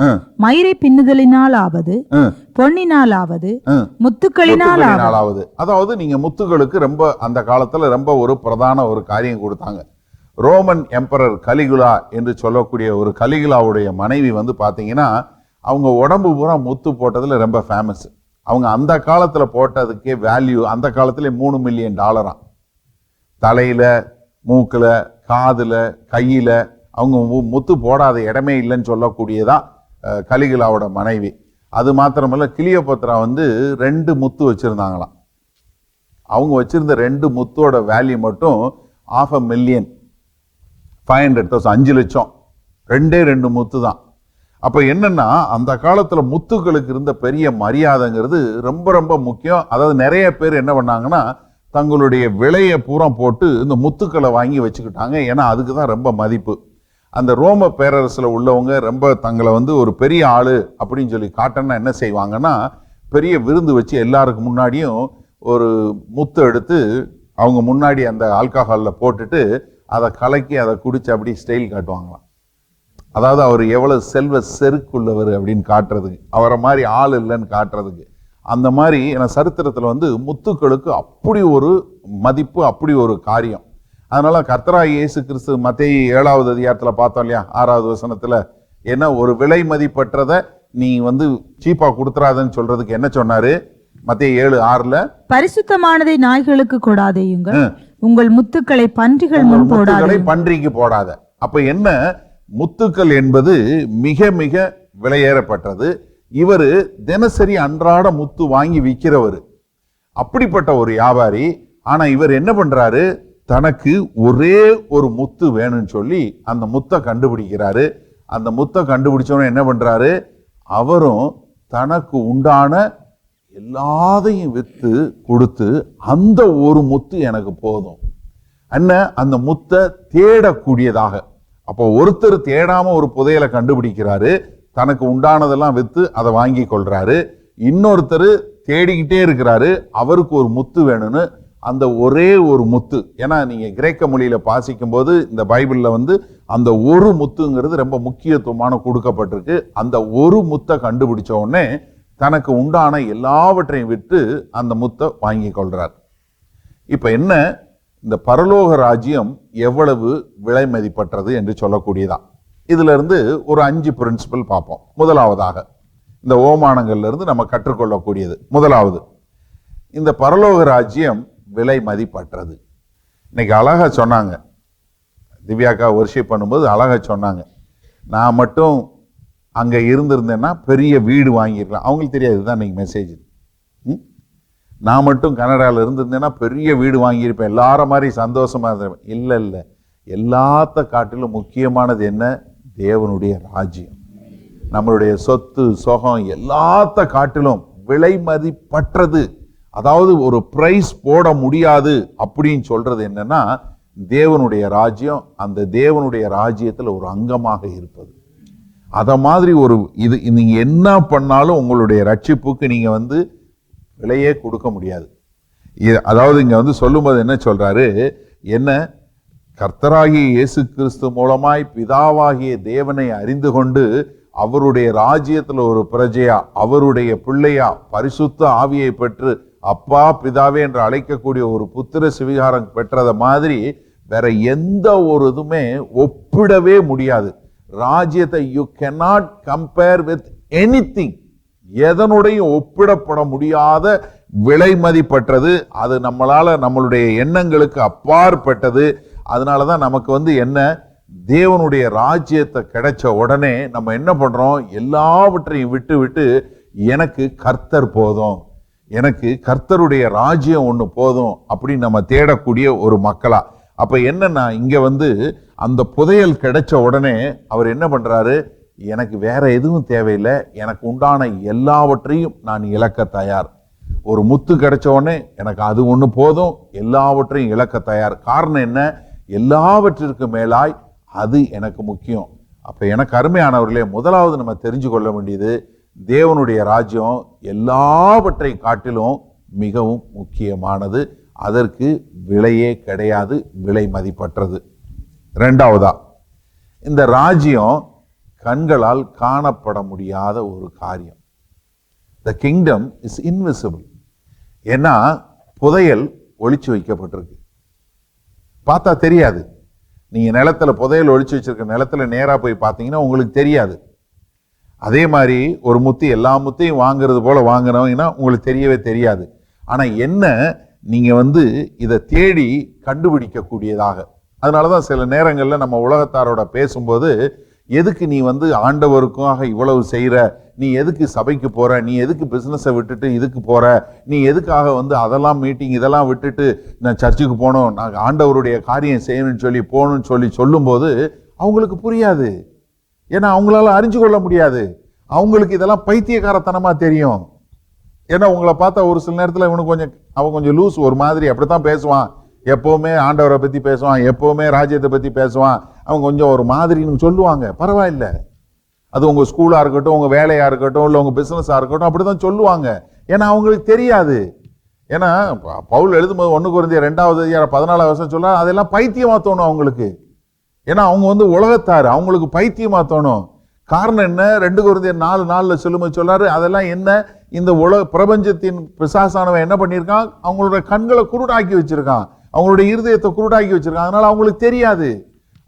மயிரை பின்னுதலினாலாவது பொன்னினாலாவது முத்துக்களினாலாவது, அதாவது நீங்க முத்துகளுக்கு ரொம்ப அந்த காலத்துல ரொம்ப ஒரு பிரதான ஒரு காரியம் கொடுத்தாங்க. ரோமன் எம்பரர் கலிகுலா என்று சொல்லக்கூடிய ஒரு கலிகுலாவுடைய மனைவி பாத்தீங்கன்னா, அவங்க உடம்பு பூரா முத்து போட்டதுல ரொம்ப ஃபேமஸ். அவங்க அந்த காலத்துல போட்டதுக்கே வேல்யூ அந்த காலத்துல $3 மில்லியன். தலையில, மூக்குல, காதுல, கையில அவங்க முத்து போடாத இடமே இல்லைன்னு சொல்லக்கூடியதா கலிகுலாவோட மனைவி. அது மாத்திரமல்ல, கிளியோபத்ரா 2 முத்து வச்சிருந்தாங்களாம். அவங்க வச்சிருந்த 2 முத்தோட வேல்யூ மட்டும் $500,000, 500,000, 5 லட்சம். 2 முத்து தான். அப்ப என்னன்னா, அந்த காலத்துல முத்துக்களுக்கு இருந்த பெரிய மரியாதைங்கிறது ரொம்ப ரொம்ப முக்கியம். அதாவது நிறைய பேர் என்ன பண்ணாங்கன்னா, தங்களுடைய விலையை பூரா போட்டு இந்த முத்துக்களை வாங்கி வச்சுக்கிட்டாங்க. ஏன்னா அதுக்கு தான் ரொம்ப மதிப்பு. அந்த ரோம பேரரசுல உள்ளவங்க ரொம்ப தங்களை ஒரு பெரிய ஆளு அப்படின்னு சொல்லி காட்டணும்னா என்ன செய்வாங்கன்னா, பெரிய விருந்து வச்சு எல்லாருக்கு முன்னாடியும் ஒரு முத்து எடுத்து அவங்க முன்னாடி அந்த ஆல்கஹாலில் போட்டுட்டு அதை கலக்கி அதை குடிச்சு அப்படி ஸ்டைல் காட்டுவாங்களாம். அதாவது அவர் எவ்வளவு செல்வ செருக்குள்ளவர் அப்படின்னு காட்டுறதுக்கு, அவரை மாதிரி ஆள் இல்லைன்னு காட்டுறதுக்கு. அந்த மாதிரி சரித்திரத்தில் முத்துக்களுக்கு அப்படி ஒரு மதிப்பு, அப்படி ஒரு காரியம். அதனால கர்த்தராகிய இயேசு கிறிஸ்து மத்தேயு 7வது அதிகாரத்தில் பார்த்தோம் இல்லையா, 6வது வசனத்துல, என்ன ஒரு விலை மதிப்பற்றதை நீ சீப்பா கொடுத்துறாதன்னு சொல்றதுக்கு என்ன சொன்னாரு? மத்தேயு 7:6, பரிசுத்தமானதை நாய்களுக்கு கொடாதேயுங்கள், உங்கள் முத்துக்களை பன்றிகள் முன் போடாதே, பன்றிக்கு போடாத. அப்ப என்ன, முத்துக்கள் என்பது மிக மிக விலையேறப்பட்டது. இவரு தினசரி அன்றாட முத்து வாங்கி விற்கிறவர், அப்படிப்பட்ட ஒரு வியாபாரி. ஆனா இவர் என்ன பண்றாரு, தனக்கு ஒரே ஒரு முத்து வேணும்னு சொல்லி அந்த முத்தை கண்டுபிடிக்கிறாரு. அந்த முத்தை கண்டுபிடிச்சவன என்ன பண்றாரு, அவரும் தனக்கு உண்டான எல்லாத்தையும் வித்து கொடுத்து அந்த ஒரு முத்து எனக்கு போதும் என்ன, அந்த முத்தை தேடக்கூடியதாக. அப்போ ஒருத்தர் தேடாம ஒரு புதையலை கண்டுபிடிக்கிறாரு, தனக்கு உண்டானதெல்லாம் வித்து அதை வாங்கி கொள்றாரு. இன்னொருத்தர் தேடிக்கிட்டே இருக்கிறாரு, அவருக்கு ஒரு முத்து வேணும்னு. அந்த ஒரே ஒரு முத்து, ஏன்னா நீங்க கிரேக்க மொழியில வாசிக்கும் போது இந்த பைபிள்ல அந்த ஒரு முத்துங்கிறது ரொம்ப முக்கியத்துவமான கொடுக்கப்பட்டிருக்கு. அந்த ஒரு முத்தை கண்டுபிடிச்ச உடனே தனக்கு உண்டான எல்லாவற்றையும் விட்டு அந்த முத்தை வாங்கி கொள்றார். இப்ப என்ன, இந்த பரலோக ராஜ்யம் எவ்வளவு விலை மதிப்பற்றது என்று சொல்லக்கூடியதான். இதுல இருந்து ஒரு 5 பிரின்சிபல் பார்ப்போம். முதலாவதாக இந்த ஓமானங்கள்ல இருந்து நம்ம கற்றுக்கொள்ளக்கூடியது, முதலாவது, இந்த பரலோக ராஜ்யம் விலை மதிப்பற்றது. இன்னைக்கு அழகா சொன்னாங்க, திவ்யாக்கா வர்ஷிப் பண்ணும்போது அழகா சொன்னாங்க, நான் மட்டும் அங்க இருந்திருந்தேன்னா பெரிய வீடு வாங்கியிருக்கலாம். அவங்களுக்கு தெரியாது, இதுதான் இன்னைக்கு மெசேஜ். நான் மட்டும் கனடாவில் இருந்திருந்தேன்னா பெரிய வீடு வாங்கியிருப்பேன், எல்லாரும் மாதிரி சந்தோஷமா இருந்திருப்பேன். இல்லை இல்லை, எல்லாத்த காட்டிலும் முக்கியமானது என்ன, தேவனுடைய ராஜ்யம். நம்மளுடைய சொத்து சொகம் எல்லாத்த காட்டிலும் விலை மதிப்பற்றது. அதாவது ஒரு பிரைஸ் போட முடியாது அப்படின்னு சொல்றது என்னன்னா, தேவனுடைய ராஜ்யம், அந்த தேவனுடைய ராஜ்யத்தில் ஒரு அங்கமாக இருப்பது. அத மாதிரி ஒரு இது நீங்க என்ன பண்ணாலும் உங்களுடைய ரட்சிப்புக்கு நீங்க விலையே கொடுக்க முடியாது. அதாவது இங்க சொல்லும்போது என்ன சொல்றாரு, என்ன, கர்த்தராகிய இயேசு கிறிஸ்து மூலமாய் பிதாவாகிய தேவனை அறிந்து கொண்டு அவருடைய ராஜ்யத்துல ஒரு பிரஜையா, அவருடைய பிள்ளையா, பரிசுத்த ஆவியை பெற்று அப்பா பிதாவே என்று அழைக்கக்கூடிய ஒரு புத்திர சுவிகாரம் பெற்றத மாதிரி வேற எந்த ஒரு இதுமே ஒப்பிடவே முடியாது. ராஜ்யத்தை you cannot compare with anything, எதனுடையும் ஒப்பிடப்பட முடியாத விலை மதிப்பற்றது. அது நம்மளால நம்மளுடைய எண்ணங்களுக்கு அப்பாற்பட்டது. அதனாலதான் நமக்கு என்ன, தேவனுடைய ராஜ்யத்தை கிடைச்ச உடனே நம்ம என்ன பண்றோம்? எல்லாவற்றையும் விட்டு விட்டு எனக்கு கர்த்தர் போதும், எனக்கு கர்த்தருடைய ராஜ்யம் ஒண்ணு போதும் அப்படின்னு நம்ம தேடக்கூடிய ஒரு மக்களா. அப்ப என்னன்னா, இங்க வந்து அந்த புதையல் கிடைச்ச உடனே அவர் என்ன பண்றாரு? எனக்கு வேற எதுவும் தேவையில்லை, எனக்கு உண்டான எல்லாவற்றையும் நான் இழக்க தயார். ஒரு முத்து கிடைச்ச உடனே எனக்கு அது ஒண்ணு போதும், எல்லாவற்றையும் இழக்க தயார். காரணம் என்ன? எல்லாவற்றிற்கு மேலாய் அது எனக்கு முக்கியம். அப்ப எனக்கு அருமையானவர்களே, முதலாவது நம்ம தெரிஞ்சு கொள்ள வேண்டியது, தேவனுடைய ராஜ்யம் எல்லாவற்றை காட்டிலும் மிகவும் முக்கியமானது. அதற்கு விலையே கிடையாது, விலை மதிப்பற்றது. இரண்டாவதா, இந்த ராஜ்யம் கண்களால் காணப்பட முடியாத ஒரு காரியம். The kingdom is invisible. ஏன்னா புதையல் ஒளிச்சு வைக்கப்பட்டிருக்கு, பார்த்தா தெரியாது. நீங்க நிலத்துல புதையல் ஒளிச்சு வச்சிருக்க நிலத்துல நேரா போய் பார்த்தீங்கன்னா உங்களுக்கு தெரியாது. அதே மாதிரி ஒரு முத்து எல்லா முத்தையும் வாங்குறது போல வாங்கினோம்னா உங்களுக்கு தெரியவே தெரியாது. ஆனா என்ன, நீங்க வந்து இதை தேடி கண்டுபிடிக்க கூடியதாக. அதனாலதான் சில நேரங்கள்ல நம்ம உலகத்தாரோட பேசும்போது, எதுக்கு நீ வந்து ஆண்டவருக்காக இவ்வளவு செய்யற, நீ எதுக்கு சபைக்கு போற, நீ எதுக்கு பிசினஸை விட்டுட்டு இதுக்கு போற, நீ எதுக்காக வந்து அதெல்லாம் மீட்டிங் இதெல்லாம் விட்டுட்டு நான் சர்ச்சுக்கு போகணும், நான் ஆண்டவருடைய காரியம் செய்யணும்னு சொல்லி போகணும்னு சொல்லி சொல்லும்போது அவங்களுக்கு புரியாது. ஏன்னா அவங்களால அறிஞ்சு கொள்ள முடியாது. அவங்களுக்கு இதெல்லாம் பைத்தியக்காரத்தனமா தெரியும். ஏன்னா உங்களை பார்த்தா ஒரு சில நேரத்தில் அவன் கொஞ்சம் லூஸ் ஒரு மாதிரி அப்படித்தான் பேசுவான். எப்பவுமே ஆண்டவரை பத்தி பேசுவான், எப்பவுமே ராஜ்யத்தை பத்தி பேசுவான். அவங்க கொஞ்சம் ஒரு மாதிரின்னு சொல்லுவாங்க, பரவாயில்ல. அது உங்க ஸ்கூலா இருக்கட்டும், உங்க வேலையா இருக்கட்டும், இல்லை உங்க பிசினஸா இருக்கட்டும், அப்படிதான் சொல்லுவாங்க. ஏன்னா அவங்களுக்கு தெரியாது. ஏன்னா பவுல் எழுதும்போது 1 கொரிந்தியர் 2:14 சொல்ல, அதெல்லாம் பைத்தியமா தோணும் அவங்களுக்கு. ஏன்னா அவங்க வந்து உலகத்தாரு, அவங்களுக்கு பைத்தியமா தோணும். காரணம் என்ன? 2 கொரிந்தியர் 4:4 சொல்லும்போது சொல்றாரு, அதெல்லாம் என்ன, இந்த பிரபஞ்சத்தின் பிசாசானவன் என்ன பண்ணியிருக்கான்? அவங்களோட கண்களை குருடாக்கி வச்சிருக்கான், அவங்களுடைய இருதயத்தை குருடாக்கி வச்சிருக்கான். அதனால அவங்களுக்கு தெரியாது.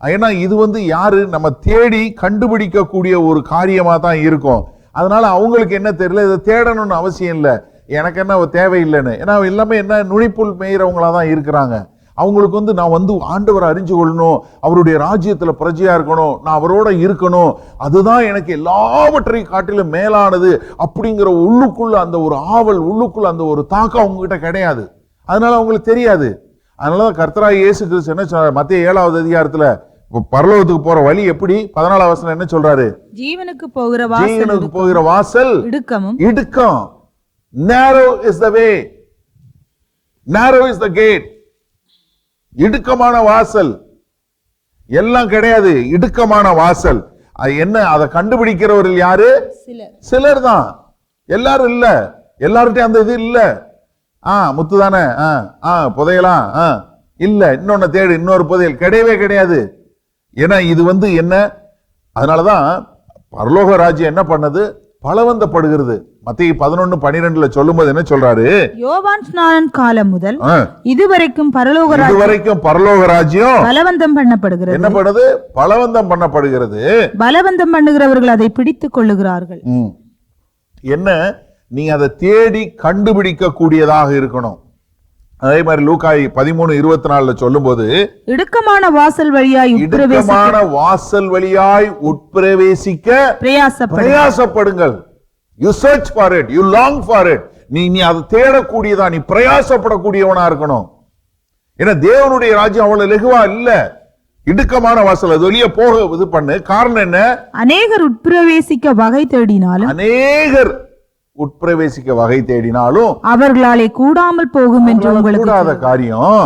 ஏன்னா இது வந்து யாரு, நம்ம தேடி கண்டுபிடிக்க கூடிய ஒரு காரியமா தான் இருக்கும். அதனால அவங்களுக்கு என்ன தெரியல, இதை தேடணும்னு அவசியம் இல்லை, எனக்கு என்ன தேவையில்லைன்னு. ஏன்னா எல்லாமே என்ன, நுனிப்புல் மேய்றவங்களா தான் இருக்கிறாங்க. அவங்களுக்கு வந்து நான் வந்து ஆண்டவரை அறிஞ்சு கொள்ளணும், அவருடைய ராஜ்யத்துல பிரஜையா இருக்கணும், நான் அவரோட இருக்கணும், அதுதான் எனக்கு எல்லாவற்றையும் காட்டிலும் மேலானது அப்படிங்கிற உள்ளுக்குள்ள அந்த ஒரு ஆவல், உள்ளுக்குள்ள அந்த ஒரு தாக்கம் அவங்க கிட்ட கிடையாது. அதனால அவங்களுக்கு தெரியாது. அதனாலதான் கர்த்தராகிய இயேசு கிறிஸ்து என்ன சொல்றாரு? மத்தேயு 7வது அதிகாரத்துல பரலோகத்துக்கு போற வழி எப்படி? 14வது வசனம் என்ன சொல்றாரு? ஜீவனுக்கு போகிற வாசல் இடுக்கம். narrow is the way, narrow is the gate. இடுக்கமான வாசல். எல்லாம் கிடையாது, இடுக்கமான வாசல். அது என்ன? அதை கண்டுபிடிக்கிறவர்கள் யாரு? சிலர் தான், எல்லாரும் இல்ல. எல்லார்கிட்டையும் அந்த இது இல்ல. முத்து தானே, புதையலாம் இல்ல, இன்னொன்னு தேடு, இன்னொரு புதையல் கிடையவே கிடையாது. ஏன்னா இது வந்து என்ன, அதனாலதான் பரலோக ராஜ்யம் என்ன பண்ணது? பலவந்தப்படுகிறது. மத்தேயு 11:12 சொல்லும்போது என்ன சொல்றாரு? யோவான் ஸ்நானன் காலம் முதல் இதுவரைக்கும் பரலோக ராஜ்யம் பலவந்தம் பண்ணப்படுகிறது. என்ன பண்ணுது? பலவந்தம் பண்ணப்படுகிறது. பலவந்தம் பண்ணுகிறவர்கள் அதை பிடித்துக் கொள்ளுகிறார்கள். என்ன, நீ அதை தேடி கண்டுபிடிக்க கூடியதாக இருக்கணும். அதே மாதிரி லூக்கா 13:24 சொல்லும்போது, இடுக்கமான வாசல் வழியாய் உட்பிரவேசிக்க பிரயாசப்படுங்கள். You search for it, you long for it. நீ அதை தேடக்கூடியதா, நீ பிரயாசப்படக்கூடியவனா இருக்கணும். ஏன்னா தேவனுடைய ராஜ்யம் அவ்வளவு லெகுவா இல்ல, இடுக்கமான வாசல், அது வெளியே போக இது பண்ணு. காரணம் என்ன? அநேகர் உட்பிரவேசிக்க வகை தேடினாலும் அவர்களாலே கூடாமல் போகும் என்று உங்களுக்கு கூடாத காரியம்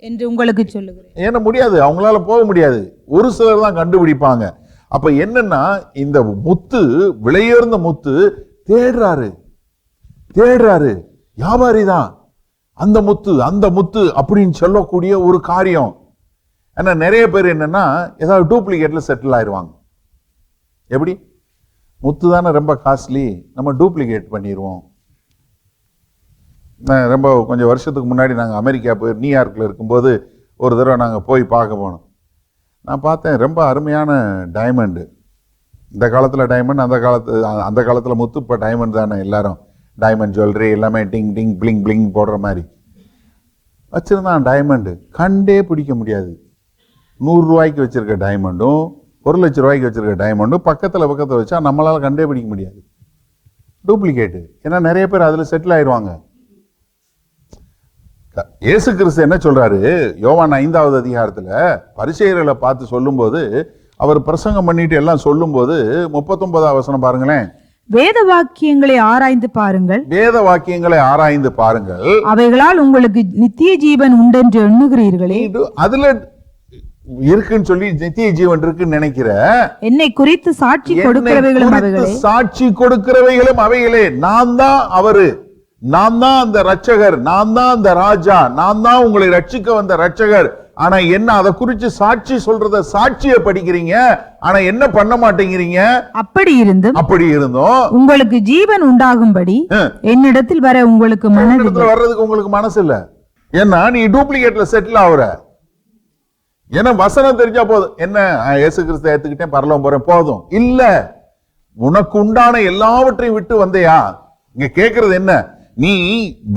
என்று உங்களுக்கு சொல்லுகிறேன். ஏன்னா முடியாது, அவங்களால போக முடியாது. ஒரு சிலர் தான் கண்டுபிடிப்பாங்க. அப்ப என்னன்னா, இந்த முத்து, விலையுயர்ந்த முத்து தேடுறாரு, வியாபாரி தான் அந்த முத்து அப்படின்னு சொல்லக்கூடிய ஒரு காரியம். ஆனா நிறைய பேர் என்னன்னா, ஏதாவது டூப்ளிகேட்ல செட்டில் ஆயிடுவாங்க. எப்படி? முத்து தானே ரொம்ப காஸ்ட்லி, நம்ம டூப்ளிகேட் பண்ணிடுவோம். ரொம்ப கொஞ்சம் வருஷத்துக்கு முன்னாடி நாங்கள் அமெரிக்கா போய் நியூயார்க்கில் இருக்கும்போது ஒரு தடவை நாங்கள் போய் பார்க்க போனோம். நான் பார்த்தேன், ரொம்ப அருமையான டைமண்டு. இந்த காலத்தில் டைமண்ட், அந்த காலத்தில் முத்து, இப்போ டைமண்ட் தானே எல்லாரும். டைமண்ட் ஜுவல்லரி எல்லாமே டிங் டிங் பிளிங் பிளிங் போடுற மாதிரி வச்சுருந்தான். டைமண்டு கண்டே பிடிக்க முடியாது. 100 வச்சிருக்க டைமண்டும் 1,00,000 வச்சிருக்க டைமண்டும் பக்கத்துல வச்சா நம்மளால கண்டே பிடிக்க முடியாது. டூப்ளிகேட். ஏன்னா நிறைய பேர் அதுல செட்டில் ஆயிடுவாங்க. இயேசு கிறிஸ்து என்ன சொல்றாரு? யோவான் 5வது அதிகாரத்துல பரிசேயர்களை பார்த்து சொல்லும்போது, அவர் பிரசங்கம் பண்ணிட்டு எல்லாம் சொல்லும்போது 39வது வசனம் பாருங்களேன். வேத வாக்கியங்களை ஆராய்ந்து பாருங்கள், வேத வாக்கியங்களை ஆராய்ந்து பாருங்கள், அவைகளால் உங்களுக்கு நித்திய ஜீவன் உண்டென்று எண்ணுகிறீர்களே. அதுல இருக்குன்னு சொல்லி நித்திய ஜீவன் இருக்குன்னு நினைக்கிற, என்னை குறித்து சாட்சி கொடுக்கிறவைகளும் அவைகளே. சாட்சி கொடுக்கிறவைகளும் அவைகளே. நான் தான் அவரு, நான் தான் அந்த ரட்சகர், நான் தான் அந்த ராஜா, நான் தான் உங்களை ரட்சிக்க வந்த ரட்சகர். ஆனா என்ன அதை குறிச்சு சாட்சி சொல்றத சாட்சியை படிக்கிறீங்க, ஆனா என்ன பண்ண மாட்டேங்கிறீங்க. அப்படி இருந்தும் உங்களுக்கு ஜீவன் உண்டாகும்படி என்னிடத்தில் வர உங்களுக்கு வர்றதுக்கு உங்களுக்கு மனசு இல்ல. ஏன்னா நீ டூப்ளிகேட்ல செட்டில் ஆகுற. ஏன்னா வசனம் தெரிஞ்சா போதும், என்ன இயேசு கிறிஸ்து ஏத்துக்கிட்டேன் பரலோகம் போறேன் போதும் இல்ல. உனக்கு உண்டான எல்லாவற்றையும் விட்டு வந்தையா? இங்க கேக்குறது என்ன? நீ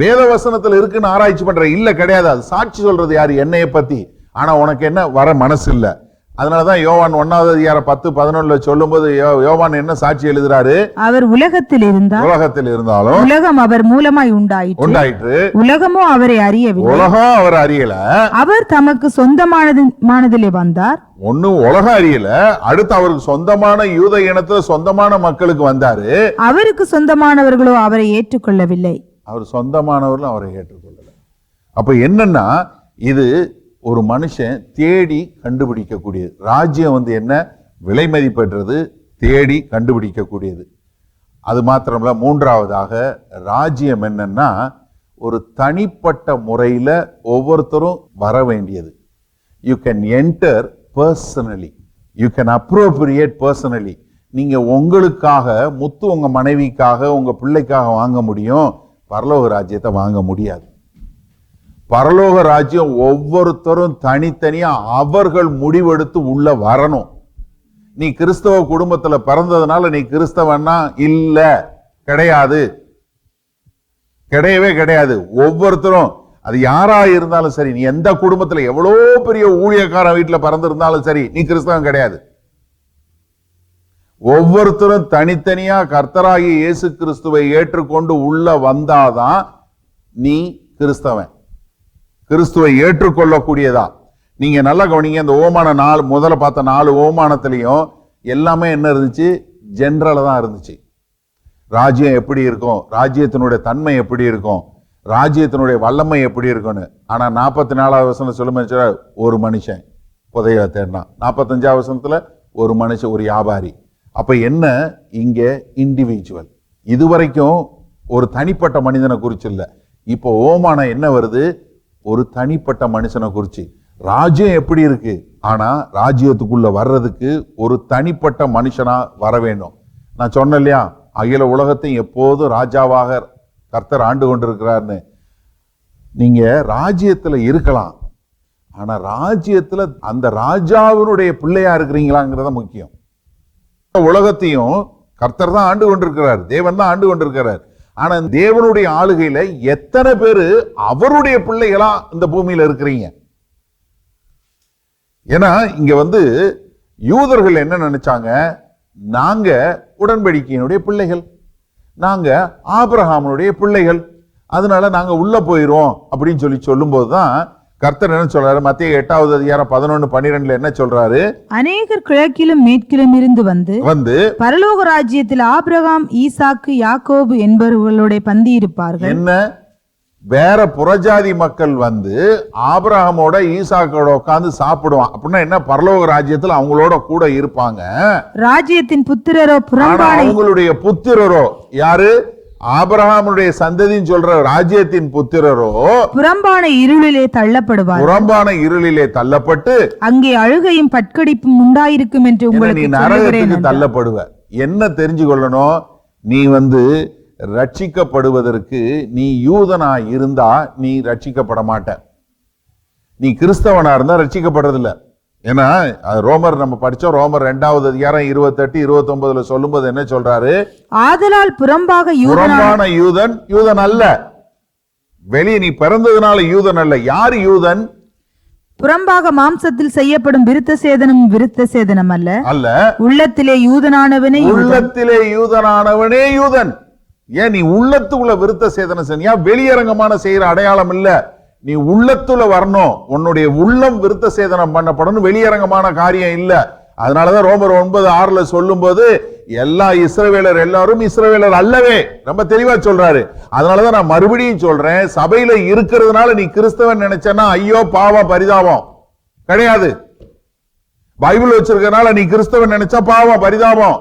வேத வசனத்துல இருக்குன்னு ஆராய்ச்சி பண்ற இல்ல, கிடையாது. அது சாட்சி சொல்றது யாரு? என்னைய பத்தி. ஆனா உனக்கு என்ன வர மனசு இல்ல. அதனாலதான் யோவான் 1வது அதிகாரம் 10-11 சொல்லும் போது யோவான் என்ன சாட்சி எழுதுறாரு? அவர் உலகத்தில் இருந்தாலும் உலகம் அவர் மூலமாய் உண்டாயிற்று, உலகமோ அவரை அறியவில்லை. உலகம் அவர் அறியல. அவர் தமக்கு சொந்தமானதிலே வந்தார். ஒண்ணு உலகம் அறியல, அடுத்து அவருக்கு சொந்தமான யூத இனத்துல சொந்தமான மக்களுக்கு வந்தாரு. அவருக்கு சொந்தமானவர்களோ அவரை ஏற்றுக்கொள்ளவில்லை. அவர் சொந்தமானவர்களும் அவரை ஏற்றுக்கொள்ளல. அப்ப என்னன்னா, இது ஒரு மனுஷன் தேடி கண்டுபிடிக்கக்கூடியது. ராஜ்யம் என்ன? விலை மதிப்பற்றது, தேடி கண்டுபிடிக்கக்கூடியது. அது மாத்திரமல்ல, 3வதாக ராஜ்யம் என்னன்னா ஒரு தனிப்பட்ட முறையில ஒவ்வொருத்தரும் வர வேண்டியது. You can enter personally, you can appropriate personally. நீங்க உங்களுக்காக, முத்து உங்க மனைவிக்காக, உங்க பிள்ளைக்காக வாங்க முடியும், பரலோக ராஜ்யத்தை வாங்க முடியாது. பரலோக ராஜ்யம் ஒவ்வொருத்தரும் தனித்தனியா அவர்கள் முடிவெடுத்து உள்ள வரணும். நீ கிறிஸ்தவ குடும்பத்துல பிறந்ததுனால நீ கிறிஸ்தவன்னா இல்ல, கிடையாது, கிடையவே கிடையாது. ஒவ்வொருத்தரும் அது யாரா இருந்தாலும் சரி, நீ எந்த குடும்பத்துல எவ்வளோ பெரிய ஊழியக்கார வீட்டுல பிறந்திருந்தாலும் சரி, நீ கிறிஸ்தவன் கிடையாது. ஒவ்வொருத்தரும் தனித்தனியா கர்த்தராகிய இயேசு கிறிஸ்துவை ஏற்றுக்கொண்டு உள்ள வந்தாதான் நீ கிறிஸ்தவன், கிறிஸ்துவை ஏற்றுக்கொள்ளக்கூடியதா. நீங்க நல்லா கவனிங்க. இந்த ஓமான முதல்ல பார்த்த 4 ஓமானத்திலையும் எல்லாமே என்ன இருந்துச்சு? ஜெனரலா தான் இருந்துச்சு. ராஜ்யம் எப்படி இருக்கும், ராஜ்யத்தினுடைய தன்மை எப்படி இருக்கும், ராஜ்யத்தினுடைய வல்லமை எப்படி இருக்கும்னு. ஆனா 44வது வசனம் சொல்லும்போது ஒரு மனுஷன் புதையலை தேடினான். 45வது வசனத்துல ஒரு மனுஷன், ஒரு வியாபாரி. அப்ப என்ன? இங்க இண்டிவிஜுவல். இதுவரைக்கும் ஒரு தனிப்பட்ட மனிதனை குறிச்சு இல்ல. இப்போ ஓமானம் என்ன வருது? ஒரு தனிப்பட்ட மனுஷனை குறிச்சு. ராஜ்யம் எப்படி இருக்கு, ஆனா ராஜ்யத்துக்குள்ள வர்றதுக்கு ஒரு தனிப்பட்ட மனுஷனா வர வேண்டும். நான் சொன்னேன் இல்லையா, அகில உலகத்தையும் எப்போதும் ராஜாவாக கர்த்தர் ஆண்டு கொண்டிருக்கிறார்னு. நீங்க ராஜ்யத்துல இருக்கலாம், ஆனா ராஜ்யத்துல அந்த ராஜாவினுடைய பிள்ளையா இருக்கிறீங்களாங்கிறத முக்கியம். உலகத்தையும் கர்த்தர் தான் ஆண்டு கொண்டிருக்கிறார், தேவன் தான் ஆண்டு கொண்டிருக்கிறார். ஆனா தேவனுடைய ஆளுகையில எத்தனை பேரு அவருடைய பிள்ளைகளா இந்த பூமியில இருக்கிறீங்க? ஏன்னா இங்க யூதர்கள் என்ன நினைச்சாங்க? நாங்க உடன்படிக்கையினுடைய பிள்ளைகள், நாங்க ஆபிரகாமுடைய பிள்ளைகள், அதனால நாங்க உள்ள போயிரும் அப்படின்னு சொல்லும் போதுதான் கர்த்தர் என்ன சொல்றாரு? மத்தேயு 8வது அதிகாரம் 11-12 என்ன சொல்றாரு? அநேகர் கிழக்கிலும் மேற்கிலும் இருந்து வந்து பரலோக ராஜ்யத்தில் ஆபிரகாம், ஈசாக்கு, யாக்கோபு என்பவர்களோட பந்தி இருப்பார்கள். என்ன? வேற புறஜாதி மக்கள் ஆபிரகாமோட ஈசாக்கோட உட்கார்ந்து சாப்பிடுவான். அப்படின்னா என்ன? பரலோக ராஜ்யத்தில் அவங்களோட கூட இருப்பாங்க. ராஜ்யத்தின் புத்திரரோ அவங்களுடைய புத்திரரோ யாரு? ஆபிரகாமுடைய சந்ததின்னு சொல்ற ராஜ்யத்தின் புத்திரரோ புறம்பான இருளிலே தள்ளப்படுவார். புறம்பான இருளிலே தள்ளப்பட்டு அங்கே அழுகையும் பட்கடிப்பும் உண்டாயிருக்கும் என்று உங்களுக்கு நீ நரகத்துக்கு தள்ளப்படுவ. என்ன தெரிஞ்சு கொள்ளணும்? நீ ரட்சிக்கப்படுவதற்கு நீ யூதனா இருந்தா நீ ரட்சிக்கப்பட மாட்ட. நீ கிறிஸ்தவனா இருந்தா ரட்சிக்கப்படுறதில்ல. ஏன்னா ரோமர் நம்ம படிச்சோம். ரோமர் 2வது அதிகாரம் 28-29 சொல்லும்போது என்ன சொல்றாரு? ஆதலால் புறம்பான யூதன் யூதன் அல்ல. வெளியே நீ பிறந்ததுனால யூதன் அல்ல. யாரு யூதன்? புறம்பாக மாம்சத்தில் செய்யப்படும் விருத்த சேதனம் விருத்த சேதனம் அல்ல, அல்ல, உள்ளத்திலே யூதனானவனே உள்ளத்திலே யூதனானவனே யூதன். ஏன் நீ உள்ளத்துக்குள்ள விருத்த சேதனம் செய்ய, வெளியரங்கமான செய்யற அடையாளம் இல்ல, நீ உள்ளத்துல வரணும். உன்னுடைய உள்ளம் விருத்த சேதனம் பண்ணப்படணும், வெளியரங்கமான காரியம் இல்ல. அதனாலதான் ரோமர் 9:6 சொல்லும் போது எல்லா இஸ்ரவேலர் எல்லாரும் இஸ்ரவேலர் அல்லவே, ரொம்ப தெளிவா சொல்றாரு. அதனாலதான் நான் மறுபடியும் சொல்றேன், சபையில இருக்கிறதுனால நீ கிறிஸ்தவன் நினைச்சனா ஐயோ பாவம் பரிதாபம் கிடையாது. பைபிள் வச்சிருக்கனால நீ கிறிஸ்தவன் நினைச்சா பாவம் பரிதாபம்.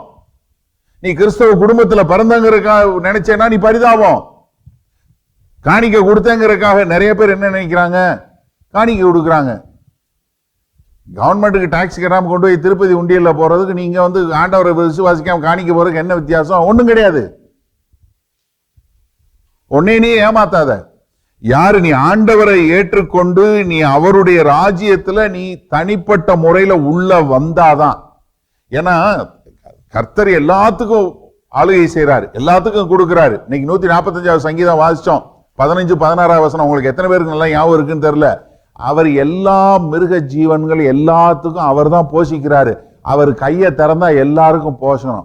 நீ கிறிஸ்தவ குடும்பத்துல பிறந்தங்கிறதுக்காக நினைச்சேன்னா நீ பரிதாபம். காணிக்கை கொடுத்தங்கிறதுக்காக நிறைய பேர் என்ன நினைக்கிறாங்க, காணிக்கை கொடுக்குறாங்க. கவர்மெண்ட்டுக்கு டாக்ஸ் கட்டாம கொண்டு போய் திருப்பதி உண்டியல்ல போறதுக்கு நீங்க வந்து ஆண்டவரை விசுவாசிக்காம காணிக்க போறதுக்கு என்ன வித்தியாசம்? ஒண்ணும் கிடையாது. ஒன்னே நீ ஏமாத்தாத. யாரு நீ ஆண்டவரை ஏற்றுக்கொண்டு நீ அவருடைய ராஜ்யத்துல நீ தனிப்பட்ட முறையில உள்ள வந்தாதான். ஏன்னா கர்த்தர் எல்லாத்துக்கும் ஆளுகை செய்யறாரு, எல்லாத்துக்கும் கொடுக்கிறாரு. இன்னைக்கு 145வது சங்கீதம் வாசிச்சோம், 15-16 வசனம். உங்களுக்கு எத்தனை பேருக்கு நல்லா ஞாபகம் இருக்குன்னு தெரியல. அவர் எல்லா மிருக ஜீவன்கள் எல்லாத்துக்கும் அவர் தான் போஷிக்கிறாரு. அவர் கையை திறந்தா எல்லாருக்கும் போஷணும்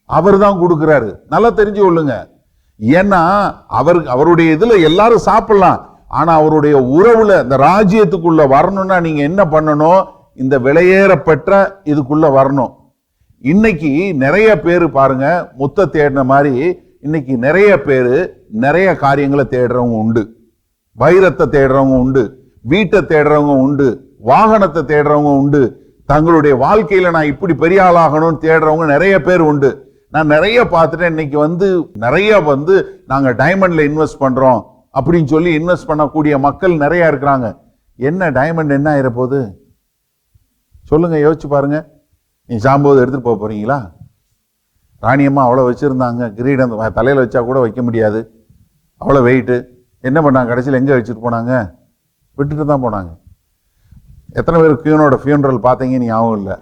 அவர் தான் கொடுக்கிறாரு. நல்லா தெரிஞ்சு கொள்ளுங்க. ஏன்னா அவருடைய இதுல எல்லாரும் சாப்பிடலாம், ஆனா அவருடைய உறவுல இந்த ராஜ்யத்துக்குள்ள வரணும்னா நீங்க என்ன பண்ணணும்? இந்த விலையேறப்பெற்ற இதுக்குள்ள வரணும். இன்னைக்கு நிறைய பேரு பாருங்க, முத்த தேடின மாதிரி இன்னைக்கு நிறைய பேரு நிறைய காரியங்களை தேடுறவங்க உண்டு. வைரத்தை தேடுறவங்க உண்டு, வீட்டை தேடுறவங்க உண்டு, வாகனத்தை தேடுறவங்க உண்டு, தங்களுடைய வாழ்க்கையில நான் இப்படி பெரிய ஆளாகணும்னு தேடுறவங்க நிறைய பேர் உண்டு. நான் நிறைய பார்த்துட்டேன். இன்னைக்கு நிறைய நாங்க டைமண்ட்ல இன்வெஸ்ட் பண்றோம் அப்படின்னு சொல்லி இன்வெஸ்ட் பண்ணக்கூடிய மக்கள் நிறைய இருக்கிறாங்க. என்ன டைமண்ட் என்ன ஆயிர போகுது சொல்லுங்க, யோசிச்சு பாருங்க. நீ சாம்போது எடுத்துட்டு போக போறீங்களா? ராணியம்மா அவ்வளோ வச்சிருந்தாங்க, கிரீடம் தலையில வச்சா கூட வைக்க முடியாது, அவ்வளோ வெயிட்டு. என்ன பண்ணாங்க கடைசியில்? எங்கே வச்சுட்டு போனாங்க? விட்டுட்டு தான் போனாங்க. எத்தனை பேர் கியூனோட ஃபியூனரல் பார்த்தீங்கன்னு ஞாபகம் இல்லை.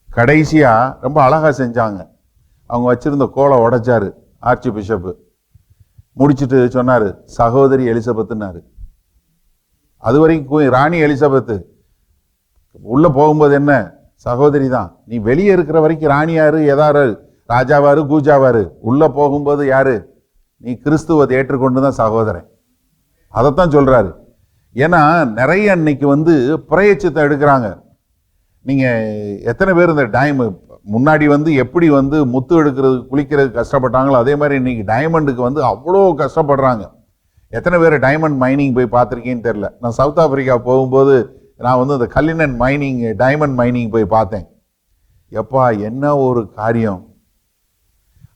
கடைசியா ரொம்ப அழகா செஞ்சாங்க. அவங்க வச்சிருந்த கோலை உடைச்சாரு ஆர்ச்சி பிஷப்பு. முடிச்சுட்டு சொன்னாரு சகோதரி எலிசபெத்துன்னாரு. அது வரைக்கும் ராணி எலிசபெத்து, உள்ள போகும்போது என்ன சகோதரி தான். நீ வெளியே இருக்கிற வரைக்கும் ராணியாரு எதாரு ராஜாவாரு கூஜாவாரு, உள்ள போகும்போது யாரு? நீ கிறிஸ்துவத்தை ஏற்றுக்கொண்டு தான் சகோதரன். அதைத்தான் சொல்றாரு. ஏன்னா நிறைய இன்னைக்கு பிரயச்சித்தை எடுக்கிறாங்க. நீங்க எத்தனை பேர் இந்த முன்னாடி எப்படி முத்து எடுக்கிறது குளிக்கிறதுக்கு கஷ்டப்பட்டாங்களோ அதே மாதிரி இன்னைக்கு டைமண்டுக்கு அவ்வளோ கஷ்டப்படுறாங்க. எத்தனை பேர் டைமண்ட் மைனிங் போய் பார்த்துருக்கேன்னு தெரியல. நான் சவுத் ஆப்பிரிக்கா போகும்போது நான் அந்த கல்லினன் மைனிங் டைமண்ட் மைனிங் போய் பார்த்தேன். எப்பா என்ன ஒரு காரியம்!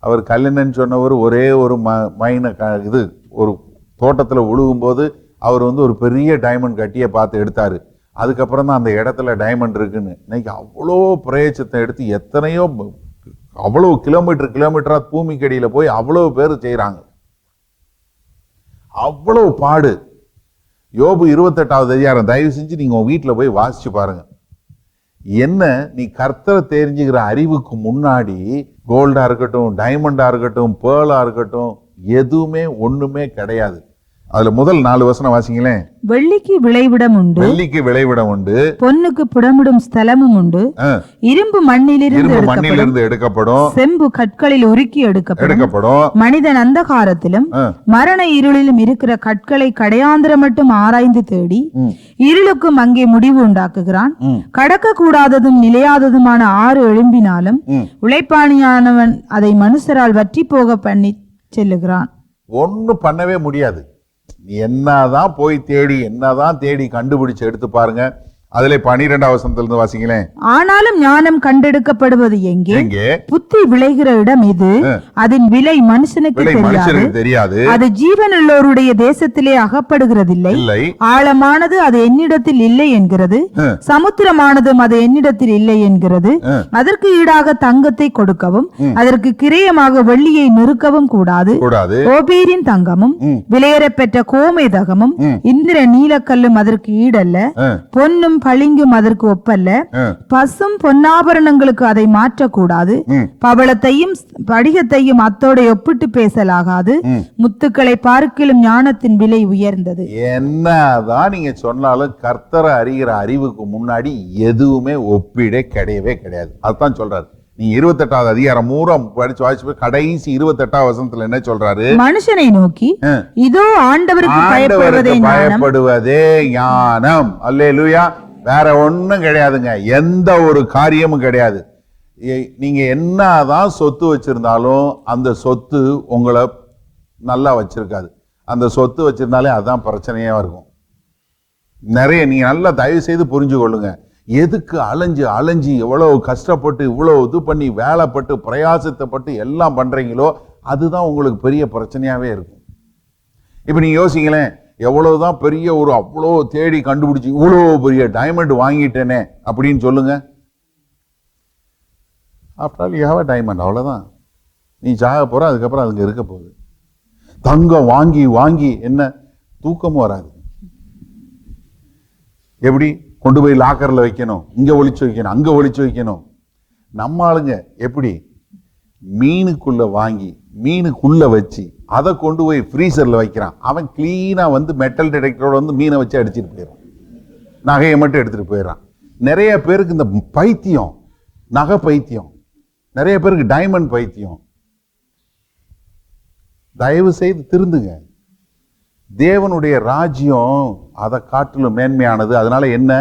அவர் கல்லினன் சொன்னவர் ஒரே ஒரு மைனை இது ஒரு தோட்டத்தில் உழுகும் போது அவர் ஒரு பெரிய டைமண்ட் கட்டியை பார்த்து எடுத்தாரு. அதுக்கப்புறம் தான் அந்த இடத்துல டைமண்ட் இருக்குன்னு. இன்னைக்கு அவ்வளோ பிரயச்சத்தை எடுத்து எத்தனையோ அவ்வளோ கிலோமீட்டரா பூமிக்கடியில் போய் அவ்வளோ பேர் செய்கிறாங்க. அவ்வளோ பாடு. யோபு 28வது அதிகாரம் தயவு செஞ்சு நீங்க உங்க வீட்டில் போய் வாசிச்சு பாருங்க. என்ன நீ கர்த்தரை தெரிஞ்சுக்கிற அறிவுக்கு முன்னாடி கோல்டா இருக்கட்டும், டைமண்டா இருக்கட்டும், பேர்லா இருக்கட்டும், எதுவுமே ஒண்ணுமே கிடையாது. அதுல முதல் 4 வசனம் வாசிங்களேன். வெள்ளிக்கு விளைவிடம் உண்டு, வெள்ளிக்கு விளைவிடம் உண்டு, பொன்னுக்கு புடமிடும் ஸ்தலமும் உண்டு, இரும்பு மண்ணிலிருந்து எடுக்கப்படும், செம்பு கற்களில் உருக்கி எடுக்கப்படும். மனிதன் அந்தகாரத்திலும் மரண இருளிலும் இருக்கிற கற்களை கடையாந்திர மட்டும் ஆராய்ந்து தேடி இருளுக்கும் அங்கே முடிவு உண்டாக்குகிறான். கடக்க கூடாததும் நிலையாததுமான ஆறு எழும்பினாலும் உழைப்பாணியானவன் அதை மனுஷரால் வற்றி போக பண்ணி செல்லுகிறான். ஒன்னும் பண்ணவே முடியாது. நீ என்னதான் போய் தேடி கண்டுபிடிச்சு எடுத்து பாருங்க. அதுல 12வது வசனத்திலிருந்து வாசிங்களேன். ஆனாலும் ஞானம் கண்டெடுக்கப்படுவது எங்கே? புத்தி விளைகிற இடம் இது. அதன் விலை மனுஷனுக்கு தெரியாது. அது ஜீவனுள்ளோருடைய தேசத்திலே அகப்படுகிறதில்லை. ஆழமானது அது என்னிடத்தில் இல்லை என்கிறது, சமுத்திரமானதும் அது என்னிடத்தில் இல்லை என்கிறது. அதற்கு ஈடாக தங்கத்தை கொடுக்கவும் அதற்கு கிரயமாக வெள்ளியை நெருக்கவும் கூடாது. ஓபீரின் தங்கமும் விலையேற பெற்ற கோமேதகமும் இந்திர நீலக்கல்லும் அதற்கு ஈடல்ல. பொன்னும் வெள்ளியும் பளிங்கும் அதற்கு ஒப்பல்ல, பசும் பொன்னாபரணங்களுக்கு அதை மாற்றக்கூடாது, பவளத்தையும் படிகத்தையும் அத்தோட ஒப்பிட்டு பேசலாகாது, முத்துக்களை பார்க்கிலும் ஞானத்தின் விலை உயர்ந்தது. என்னதான் நீங்க சொன்னாலும் கர்த்தரை அறிகிற அறிவுக்கு முன்னாடி எதுவுமே ஒப்பீடே கிடையவே கிடையாது. அதுதான் சொல்றாரு. நீ 28வது அதிகாரம் மூலம் படிச்சு வாசிச்சு கடைசி 28வது வசனத்துல என்ன சொல்றாரு? மனுஷனை நோக்கி இதோ ஆண்டவருக்கு பயப்படுவதே ஞானம். அல்லேலூயா. வேற ஒண்ணும் கிடையாதுங்க. எந்த ஒரு காரியமும் கிடையாது. நீங்க என்னதான் சொத்து வச்சிருந்தாலும் அந்த சொத்து உங்களை நல்லா வச்சிருக்காது. அந்த சொத்து வச்சிருந்தாலே அதான் பிரச்சனையா இருக்கும். நிறைய நீங்க நல்லா தயவு செய்து புரிஞ்சு கொள்ளுங்க. எதுக்கு அலைஞ்சு அலைஞ்சி எவ்வளவு கஷ்டப்பட்டு இவ்வளவு இது பண்ணி வேலைப்பட்டு பிரயாசத்தைப்பட்டு எல்லாம் பண்றீங்களோ அதுதான் உங்களுக்கு பெரிய பிரச்சனையாவே இருக்கும். இப்ப நீங்க யோசிங்களேன், எவ்வளவுதான் பெரிய ஒரு அவ்வளோ தேடி கண்டுபிடிச்சு இவ்வளோ பெரிய டைமண்ட் வாங்கிட்டேனே அப்படின்னு சொல்லுங்க. After all you have a diamond, அவ்வளவுதான். நீ சாக போற, அதுக்கப்புறம் அதுங்க இருக்க போகுது. தங்கம் வாங்கி வாங்கி என்ன தூக்கமும் வராது. எப்படி கொண்டு போய் லாக்கர்ல வைக்கணும், இங்க ஒளிச்சு வைக்கணும், அங்க ஒளிச்சு வைக்கணும். நம்ம ஆளுங்க எப்படி மீனுக்குள்ள வாங்கி மீனுக்குள்ள வச்சு அதை கொண்டு போய் ஃப்ரீசர்ல வைக்கிறான். அவன் கிளீனா வந்து மெட்டல் டிடெக்டரோட வந்து மீனை வச்சு அடிச்சுட்டு போயிடறான், நகையை மட்டும் எடுத்துட்டு போயிடறான். நிறைய பேருக்கு இந்த பைத்தியம், நகை பைத்தியம், நிறைய பேருக்கு டைமண்ட் பைத்தியம். தயவு செய்து திருந்துங்க. தேவனுடைய ராஜ்யம் அதை காட்டிலும் மேன்மையானது. அதனால என்ன,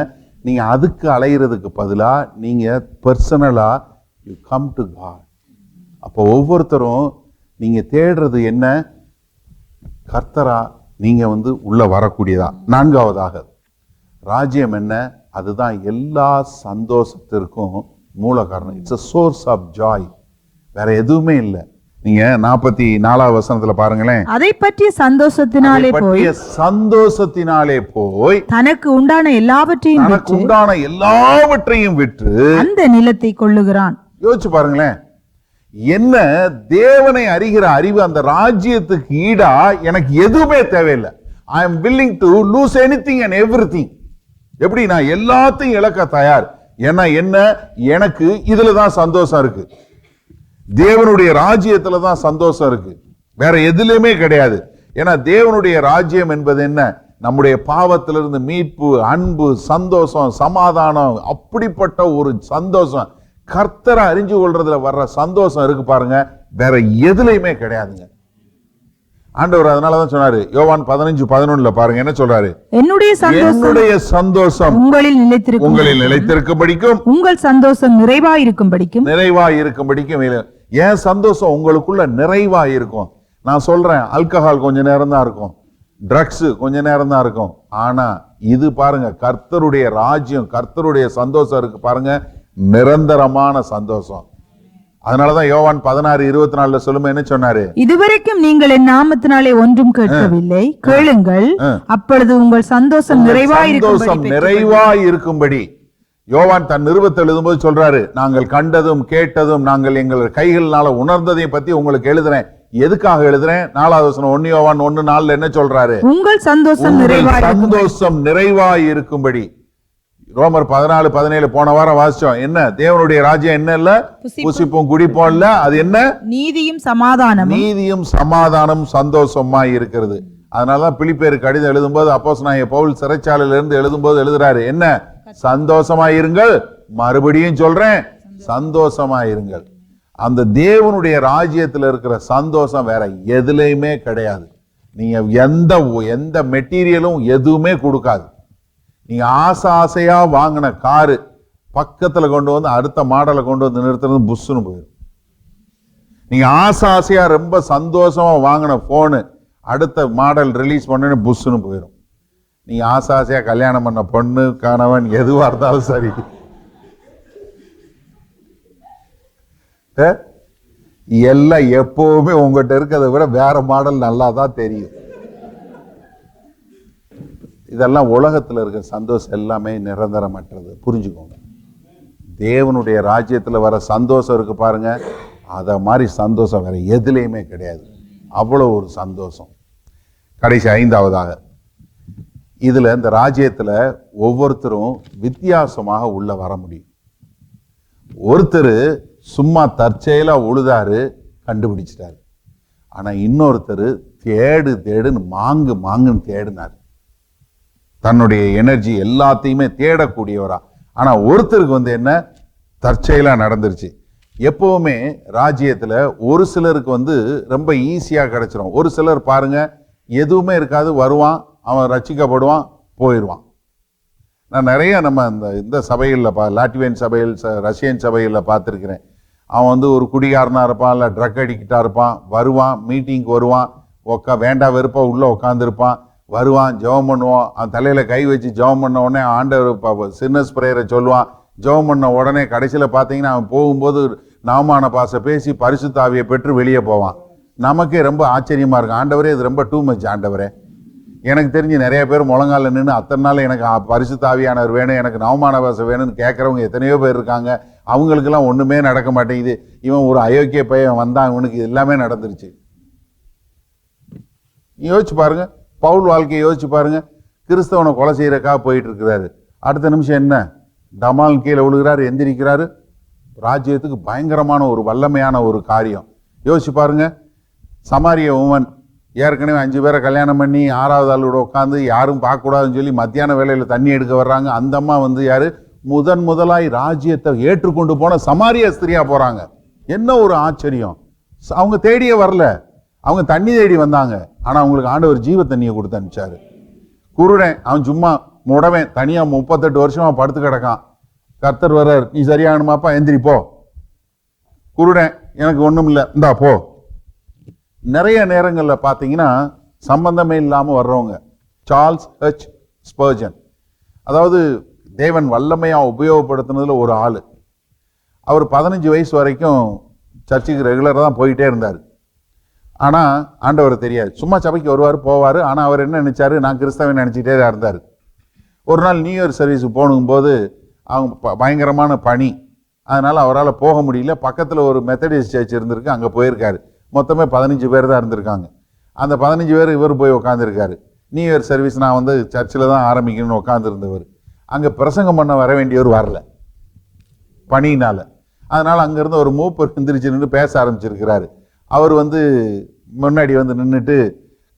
நீங்க அதுக்கு அலையிறதுக்கு பதிலா நீங்க பர்சனலா யூ கம் டு காட். அப்போ ஒவ்வொருத்தரும் நீங்க தேடுறது என்ன, கர்த்தரா நீங்க வந்து உள்ள வரக்கூடியதா. 4வதாக ராஜ்யம் என்ன, அதுதான் எல்லா சந்தோஷத்திற்கும் மூல காரணம். It's a source of joy. வேற எதுவுமே இல்லை. நீங்க 44வது வசனத்துல பாருங்களேன். அதை பற்றிய சந்தோஷத்தினாலே போய் தனக்கு உண்டான எல்லாவற்றையும் விற்று அந்த நிலத்தை கொள்ளுகிறான். யோசிச்சு பாருங்களேன், என்ன தேவனை அறிகிற அறிவு. அந்த ராஜ்யத்துக்கு ஈடா எனக்கு எதுவுமே தேவையில்லை. I am willing to lose anything and everything. எப்படி நான் எல்லாத்தையும் இழக்க தயார். ஏன்னா என்ன, எனக்கு இதுலதான் சந்தோஷம் இருக்கு. தேவனுடைய ராஜ்யத்துல தான் சந்தோஷம் இருக்கு, வேற எதுலயுமே கிடையாது. ஏன்னா தேவனுடைய ராஜ்யம் என்பது என்ன, நம்முடைய பாவத்திலிருந்து மீட்பு, அன்பு, சந்தோஷம், சமாதானம். அப்படிப்பட்ட ஒரு சந்தோஷம், கர்த்தரை அறிஞ்சு கொள்றதுல வர்ற சந்தோஷம் இருக்கு பாருங்க, வேற எதுலயுமே கிடையாதுங்க. ஆண்டவர் அதனாலதான் சொன்னாரு, யோவான் 15:11 பாருங்க என்ன சொல்றாரு, என்னுடைய சந்தோஷம் உங்களில் நிலைத்திருக்கும்படிக்கும், உங்கள் சந்தோஷம் நிறைவாயிருக்கும்படிக்கும். ஏன் சந்தோஷம் உங்களுக்குள்ள நிறைவா இருக்கும். நான் சொல்றேன், ஆல்கஹால் கொஞ்ச நேரம் தான் இருக்கும், ட்ரக்ஸ் கொஞ்ச நேரம் தான் இருக்கும். ஆனா இது பாருங்க, கர்த்தருடைய ராஜ்யம், கர்த்தருடைய சந்தோஷம் இருக்கு பாருங்க, நிரந்தரமான சந்தோஷம். அதனாலதான் யோவான் 16:24 சொல்லும்போது என்ன சொன்னாரு, இதுவரைக்கும் நீங்கள் என் நாமத்தினாலே ஒன்றும் கேட்கவில்லை, கேளுங்கள், அப்பொழுது உங்கள் சந்தோஷம் நிறைவாயிருக்கும்படி. யோவான் தன் நிருபத்தை எழுதும்போது சொல்றாரு, நாங்கள் கண்டதும் கேட்டதும் நாங்கள் எங்கள் கைகள்னால உணர்ந்ததையும் பத்தி உங்களுக்கு எழுதுறேன். எதுக்காக எழுதுறேன்? 4வது வசனம் 1 யோவான் 1:4 என்ன சொல்றாரு, உங்கள் சந்தோஷம் நிறைவாயிருக்கும்படி. ரோமர் 14:17 போன வாரம் வாசிச்சோம். என்ன தேவனுடைய ராஜ்யம் என்ன இல்ல, புசிப்பும் குடிப்போம் இல்ல, அது என்ன, நீதியும் சமாதானம் சந்தோஷமா இருக்கிறது. அதனாலதான் பிலிப்பியருக்கு கடிதம் எழுதும்போது அப்போஸ்தலனாகிய பவுல் சிறைச்சாலையில இருந்து எழுதும்போது எழுதுறாரு, என்ன சந்தோஷமாயிருங்கள். மறுபடியும் சொல்றேன், சந்தோஷமாயிருங்கள். அந்த தேவனுடைய ராஜ்யத்துல இருக்கிற சந்தோஷம் வேற எதுலையுமே கிடையாது. நீங்க எந்த மெட்டீரியலும் எதுவுமே கொடுக்காது. நீங்க ஆசையா வாங்கின காரு பக்கத்துல கொண்டு வந்து அடுத்த மாடலை கொண்டு வந்து நிறுத்துறது புஷ்னு போயிடும். நீங்க ஆசையா ரொம்ப சந்தோஷமா வாங்கின போனு அடுத்த மாடல் ரிலீஸ் பண்ணு புஷ்னு போயிடும். நீங்க ஆசையா கல்யாணம் பண்ண பொண்ணு, கணவன், எதுவா இருந்தாலும் சரி, எல்லாம் எப்பவுமே உங்ககிட்ட இருக்கிறத விட வேற மாடல் நல்லா தான் தெரியும். இதெல்லாம் உலகத்துல இருக்க சந்தோஷம் எல்லாமே நிரந்தரமற்றது, புரிஞ்சுக்கோங்க. தேவனுடைய ராஜ்யத்துல வர சந்தோஷம் இருக்கு பாருங்க, அத மாதிரி சந்தோஷம் வேற எதுலையுமே கிடையாது. அவ்வளவு ஒரு சந்தோஷம். கடைசி 5வதாக இதுல இந்த ராஜ்யத்துல ஒவ்வொருத்தரும் வித்தியாசமாக உள்ள வர முடியும். ஒருத்தர் சும்மா தற்செயலா உழுதாரு, கண்டுபிடிச்சிட்டாரு. ஆனா இன்னொருத்தர் தேடுன்னு மாங்குன்னு தேடினார். தன்னுடைய எனர்ஜி எல்லாத்தையுமே தேடக்கூடியவரா. ஆனா ஒருத்தருக்கு என்ன தற்செயலா நடந்துருச்சு. எப்பவுமே ராஜ்யத்துல ஒரு சிலருக்கு ரொம்ப ஈஸியா கிடைச்சிரும். ஒரு சிலர் பாருங்க, எதுவுமே இருக்காது, வருவான், அவன் ரட்சிக்கப்படுவான், போயிடுவான். நான் நிறைய நம்ம இந்த சபைகளில் லாட்வியன் சபையில், ரஷ்யன் சபைகளில் பார்த்துருக்கிறேன். அவன் ஒரு குடிகாரனா இருப்பான், இல்லை ட்ரக் அடிக்டா இருப்பான், வருவான், மீட்டிங்க்கு வருவான், வேண்டா வெறுப்பா உள்ள உட்காந்துருப்பான், வருவான், ஜெபம் பண்ணுவான், அவன் தலையில கை வச்சு ஜெபம் பண்ண உடனே ஆண்டவர் சின்னஸ் பிரேயரை சொல்லுவான். ஜெபம் பண்ண உடனே கடைசியில் பார்த்தீங்கன்னா அவன் போகும்போது நாமான பாச பேசி பரிசுத்த ஆவியை பெற்று வெளியே போவான். நமக்கே ரொம்ப ஆச்சரியமா இருக்கும். ஆண்டவரே, இது ரொம்ப டூ மச் ஆண்டவரே. எனக்கு தெரிஞ்சு நிறைய பேர் முழங்கால நின்று அத்தனை நாள் எனக்கு பரிசுத்த ஆவியானவர் வேணும், எனக்கு நவமான பாசை வேணும்னு கேட்குறவங்க எத்தனையோ பேர் இருக்காங்க. அவங்களுக்கெல்லாம் ஒன்றுமே நடக்க மாட்டேங்குது. இவன் ஒரு அயோக்கிய பையன் வந்தான், இவனுக்கு எல்லாமே நடந்துருச்சு. யோசிச்சு பாருங்க, பவுல் வாழ்க்கையை யோசிச்சு பாருங்க. கிறிஸ்தவனை கொலை செய்யறக்காக போயிட்டு இருக்கிறாரு. அடுத்த நிமிஷம் என்ன, டமால் கீழே விழுகிறாரு, எந்திரிக்கிறாரு. ராஜ்யத்துக்கு பயங்கரமான ஒரு வல்லமையான ஒரு காரியம். யோசிச்சு பாருங்க. சமாரிய உமன் ஏற்கனவே 5 பேரை கல்யாணம் பண்ணி 6வது ஆளோட உட்காந்து யாரும் பார்க்கக்கூடாதுன்னு சொல்லி மத்தியான வேலையில தண்ணி எடுக்க வர்றாங்க. அந்த அம்மா யாரு, முதலாய் ராஜ்யத்தை ஏற்றுக்கொண்டு போன சமாரிய ஸ்திரியா போறாங்க. என்ன ஒரு ஆச்சரியம். அவங்க தேடியே வரல, அவங்க தண்ணி தேடி வந்தாங்க. ஆனா அவங்களுக்கு ஆண்டவர் ஜீவ தண்ணியை கொடுத்து அனுப்பிச்சாரு. குருடன், அவன் சும்மா முடவன், தனியா 38 வருஷமா படுத்து கிடக்கான். கர்த்தர் வர்றார், நீ சரியாகணுமாப்பா, எந்திரி போ. குருடன், எனக்கு ஒண்ணும் இல்லை, இந்தா போ. நிறைய நேரங்கள்ல பாத்தீங்கன்னா சம்பந்தமே இல்லாம வர்றவங்க. சார்ல்ஸ் ஹெச் ஸ்பர்ஜன், அதாவது தேவன் வல்லமையா உபயோகப்படுத்தினதுல ஒரு ஆளு. அவர் 15 வயசு வரைக்கும் சர்ச்சுக்கு ரெகுலரா தான் போயிட்டே இருந்தார். ஆனா ஆண்டவர் தெரியாது, சும்மா சபைக்கு வருவார் போவார். ஆனா அவர் என்ன நினைச்சாரு, நான் கிறிஸ்தவன் நினைச்சிட்டே தான் இருந்தார். ஒரு நாள் நியூ இயர் சர்வீஸுக்கு போகும்போது அவங்க பயங்கரமான பனி, அதனால அவரால் போக முடியல. பக்கத்தில் ஒரு மெத்தடிஸ்ட் சர்ச் இருந்திருக்கு, அங்கே போயிருக்காரு. மொத்தமே 15 பேர் தான் இருந்திருக்காங்க. அந்த 15 பேர் இவர் போய் உட்காந்துருக்காரு. நியூ இயர் சர்வீஸ் நான் சர்ச்சில் தான் ஆரம்பிக்கணும்னு உட்காந்துருந்தவர். அங்கே பிரசங்கம் பண்ண வர வேண்டியவர் வரல பனியினால. அதனால அங்கேருந்து ஒரு மூப்பர் எந்திரிச்சு நின்று பேச ஆரம்பிச்சிருக்கிறாரு. அவர் முன்னாடி நின்றுட்டு,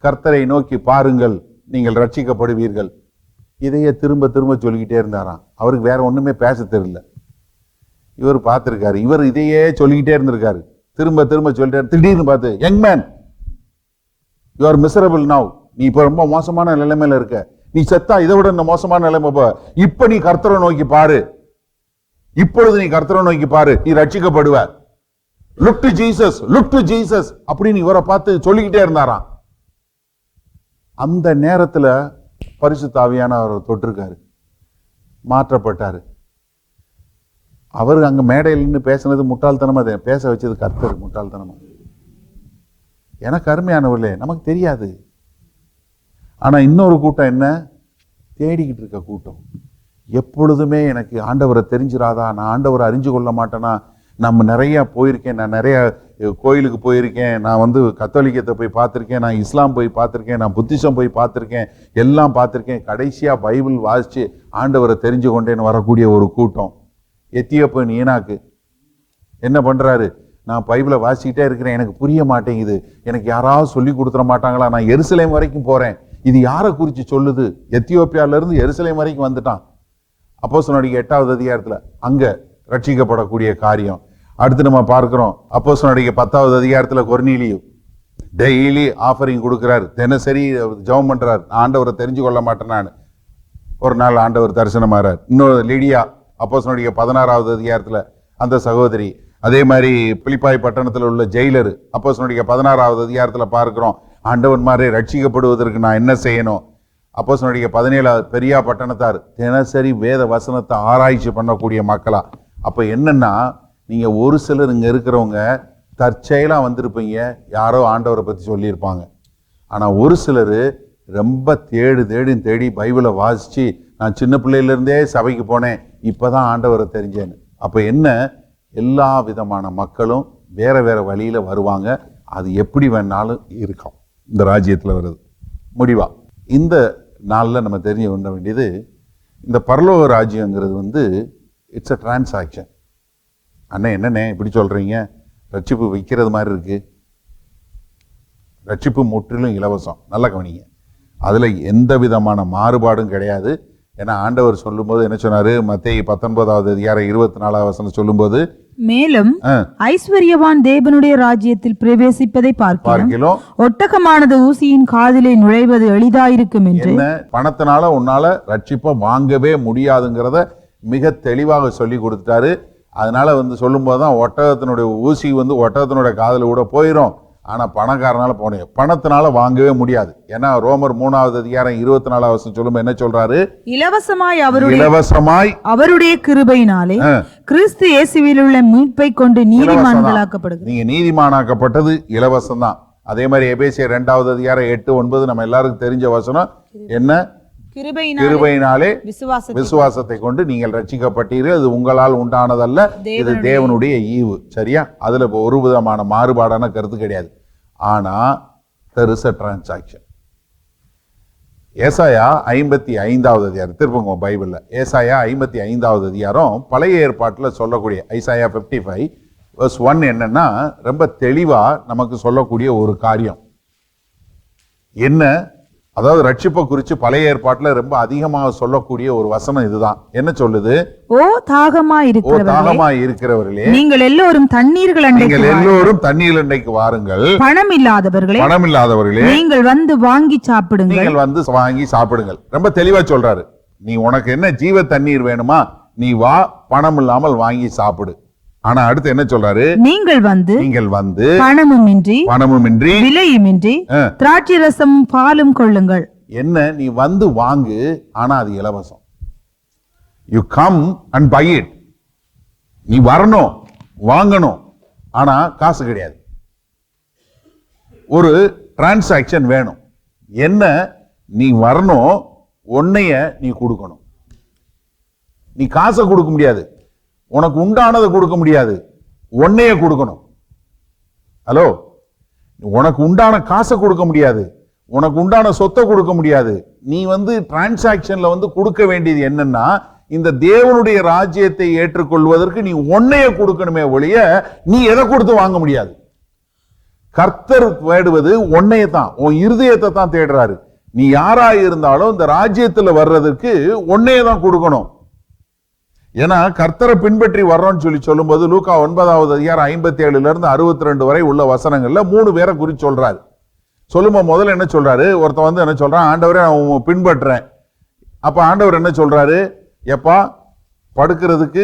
கர்த்தரை நோக்கி பாருங்கள், நீங்கள் ரட்சிக்கப்படுவீர்கள். இதையே திரும்ப திரும்ப சொல்லிக்கிட்டே இருந்தாராம். அவருக்கு வேற ஒண்ணுமே பேச தெரியல. இவர் பார்த்திருக்காரு, இவர் இதையே சொல்லிக்கிட்டே இருந்திருக்காரு, திரும்ப திரும்ப சொல்லிட்டாரு. திடீர்னு பார்த்து, young man, you are miserable now, நீ இப்ப ரொம்ப மோசமான நிலைமையில இருக்க, நீ செத்தா இதை விட இந்த மோசமான நிலைமை. இப்ப நீ கர்த்தரை நோக்கி பாரு, இப்பொழுது நீ கர்த்தரை நோக்கி பாரு, நீ ரட்சிக்கப்படுவ. Look to Jesus, look to Jesus அப்படின்னு இவரை பார்த்து சொல்லிக்கிட்டே இருந்தாராம். அந்த நேரத்துல பரிசுத்த ஆவியானவர் தொட்டிருக்காரு, மாற்றப்பட்டாரு. அவர் அங்க மேடையில் நின்று பேசினது முட்டாள்தனமா, பேச வச்சது கர்த்தர் முட்டாள்தனமா. எனக்கு அருமையானவர்களே, நமக்கு தெரியாது. ஆனா இன்னொரு கூட்டம் என்ன, தேடிக்கிட்டு இருக்க கூட்டம். எப்பொழுதுமே எனக்கு ஆண்டவரை தெரிஞ்சிராதா, நான் ஆண்டவரை அறிஞ்சு கொள்ள மாட்டேனா. நம்ம நிறைய போயிருக்கேன், நான் நிறைய கோயிலுக்கு போயிருக்கேன், நான் கத்தோலிக்கத்தை போய் பார்த்துருக்கேன், நான் இஸ்லாம் போய் பார்த்துருக்கேன், நான் புத்திசம் போய் பார்த்துருக்கேன், எல்லாம் பார்த்துருக்கேன். கடைசியா பைபிள் வாசிச்சு ஆண்டவரை தெரிஞ்சு கொண்டேன்னு வரக்கூடிய ஒரு கூட்டம். எத்தியோப்பியன் ஈனாக்கு என்ன பண்றாரு, நான் பைபிளை வாசிக்கிட்டே இருக்கிறேன், எனக்கு புரிய மாட்டேங்குது, எனக்கு யாராவது சொல்லி கொடுத்துட மாட்டாங்களா, நான் எருசலேம் வரைக்கும் போறேன், இது யாரை குறித்து சொல்லுது. எத்தியோப்பியால இருந்து எருசலேம் வரைக்கும் வந்துட்டான். அப்போஸ்தலர் 8வது அதிகாரத்துல அங்க ரட்சிக்கப்படக்கூடிய காரியம். அடுத்து நம்ம பார்க்கிறோம் அப்போஸ்தலர் 10வது அதிகாரத்துல கொர்நேலியு டெய்லி ஆஃபரிங் கொடுக்கிறார், தினசரி ஜெபம் பண்றார், ஆண்டவரை தெரிஞ்சு கொள்ள மாட்டேனான்னு. ஒரு நாள் ஆண்டவர் தரிசனமாறார். இன்னொரு லிடியா அப்போஸ்தலர் 16வது அதிகாரத்துல அந்த சகோதரி. அதே மாதிரி பிலிப்பாய் பட்டணத்தில் உள்ள ஜெயிலர் அப்போஸ்தலர் 16வது அதிகாரத்துல பார்க்கிறோம். ஆண்டவன் மாதிரி ரட்சிக்கப்படுவதற்கு நான் என்ன செய்யணும். அப்போஸ்தலர் 17வது பெரியா பட்டணத்தார் தினசரி வேத வசனத்தை ஆராய்ச்சி பண்ணக்கூடிய மக்களா. அப்ப என்னன்னா, நீங்க ஒரு சிலர் இங்க இருக்கிறவங்க தற்செயலா வந்திருப்பீங்க, யாரோ ஆண்டவரை பத்தி சொல்லியிருப்பாங்க. ஆனா ஒரு சிலர் ரொம்ப தேடி பைபிளை வாசிச்சு, நான் சின்ன பிள்ளையில இருந்தே சபைக்கு போனேன், இப்பதான் ஆண்டவரை தெரிஞ்சேன்னு. அப்ப என்ன, எல்லா விதமான மக்களும் வேற வேற வழியில வருவாங்க. அது எப்படி வேணாலும் இருக்கும் இந்த ராஜ்யத்துல வருது. முடிவா இந்த நாளில் நம்ம தெரிஞ்சு கொள்ள வேண்டியது, இந்த பரலோக ராஜ்யங்கிறது வந்து இட்ஸ் அ டிரான்சாக்ஷன். அண்ணன் என்னண்ணே இப்படி சொல்கிறீங்க, ரட்சிப்பு விற்கிறது மாதிரி இருக்கு. ரட்சிப்பு முற்றிலும் இலவசம். நல்லா கவனிங்க, அதில் எந்த விதமான மாறுபாடும் கிடையாது. ஏன்னா ஆண்டவர் சொல்லும்போது என்ன சொன்னார்? மத்தேயு 19:24 சொல்லும்போது, மேலும் ஐஸ்வர்யவான் தேவனுடைய ராஜ்யத்தில் பிரவேசிப்பதை பார்க்கிறோம், ஒட்டகமானது ஊசியின் காதிலே நுழைவது எளிதாயிருக்கும் என்று. பணத்தினால உன்னால ரட்சிப்பை வாங்கவே முடியாதுங்கிறத மிக தெளிவாக சொல்லி கொடுத்தாரு. அதனால வந்து சொல்லும் போதுதான் ஒட்டகத்தினுடைய ஊசி வந்து ஒட்டகத்தினுடைய காதில் கூட போயிடும். ஆனா பணக்காரனால போனேன், பணத்தினால வாங்கவே முடியாது. ஏன்னா ரோமர் 3:24 சொல்லும் என்ன சொல்றாரு? இலவசமாய் அவருடைய கிருபையினாலே கிறிஸ்து இயேசுவில் உள்ள மீட்பை கொண்டு நீதிமான்களாக்கப்படுகிறது. நீங்க நீதிமானாக்கப்பட்டது இலவசம் தான். அதே மாதிரி எபேசியர் 2:8-9 நம்ம எல்லாருக்கும் தெரிஞ்ச வசனம் என்ன? கிருபையினாலே விசுவாசத்தை கொண்டு நீங்கள் ரட்சிக்கப்பட்டீர்கள், இது உங்களால் உண்டானதல்ல, இது தேவனுடைய ஈவு. சரியா? அதுல ஒரு விதமான மாறுபாடான கருத்து கிடையாது. ஆனா there is a transaction. ஏசாயா 55 திருப்பங்க பைபிள்ல ஏசாயா 55 பழைய ஏற்பாட்டுல சொல்லக்கூடிய ஐசாயா 55:1 என்னன்னா ரொம்ப தெளிவா நமக்கு சொல்லக்கூடிய ஒரு காரியம் என்ன? அதாவது ரட்சிப்பை குறித்து பழைய ஏற்பாட்டுல ரொம்ப அதிகமாக சொல்லக்கூடிய ஒரு வசனம் இதுதான். என்ன சொல்லுது? ஓ தாகமாய் இருக்கிறவர்களே, நீங்கள் எல்லோரும் தண்ணீர்கள் அண்டைக்கு வாருங்கள், பணம் இல்லாதவர்களே நீங்கள் வந்து வாங்கி சாப்பிடுங்கள். ரொம்ப தெளிவா சொல்றாரு. நீ உனக்கு என்ன ஜீவ தண்ணீர் வேணுமா, நீ வா, பணம் இல்லாமல் வாங்கி சாப்பிடு. ஆனா அடுத்து என்ன சொல்றாரு? நீங்கள் வந்து பணமுமின்றி விலையுமின்றி திராட்சை ரசமும் பாலும் கொள்ளுங்கள். என்ன? நீ வந்து வாங்கு, ஆனா அது இலவசம். You come and buy it. நீ வரணும், வாங்கணும், ஆனா காசு கிடையாது. ஒரு டிரான்சாக்சன் வேணும். என்ன? நீ வரணும், உன்னைய நீ கொடுக்கணும். நீ காசை கொடுக்க முடியாது, உனக்கு உண்டானதை கொடுக்க முடியாது, உன்னைய கொடுக்கணும். ஹலோ, உனக்கு உண்டான காசை கொடுக்க முடியாது, உனக்கு உண்டான சொத்தை கொடுக்க முடியாது. நீ வந்து டிரான்சாக்சன்ல வந்து கொடுக்க வேண்டியது என்னன்னா, இந்த தேவனுடைய ராஜ்யத்தை ஏற்றுக்கொள்வதற்கு நீ உன்னைய கொடுக்கணுமே ஒழிய நீ எதை கொடுத்து வாங்க முடியாது. கர்த்தர் தேடுவது உன்னைய தான், உன் இருதயத்தை தான் தேடுறாரு. நீ யாரா இருந்தாலும் இந்த ராஜ்யத்துல வர்றதுக்கு உன்னைய தான் கொடுக்கணும். ஏன்னா கர்த்தரை பின்பற்றி வர்றோம்னு சொல்லும்போது லூக்கா 9:57-62 வரை உள்ள வசனங்கள்ல 3 பேரை குறித்து சொல்றாரு. சொல்லும்போது முதல்ல என்ன சொல்றாரு? ஒருத்தன் வந்து என்ன சொல்றான்? ஆண்டவரே நான் பின்பற்றேன். அப்ப ஆண்டவர் என்ன சொல்றாரு? எப்பா, படுக்கிறதுக்கு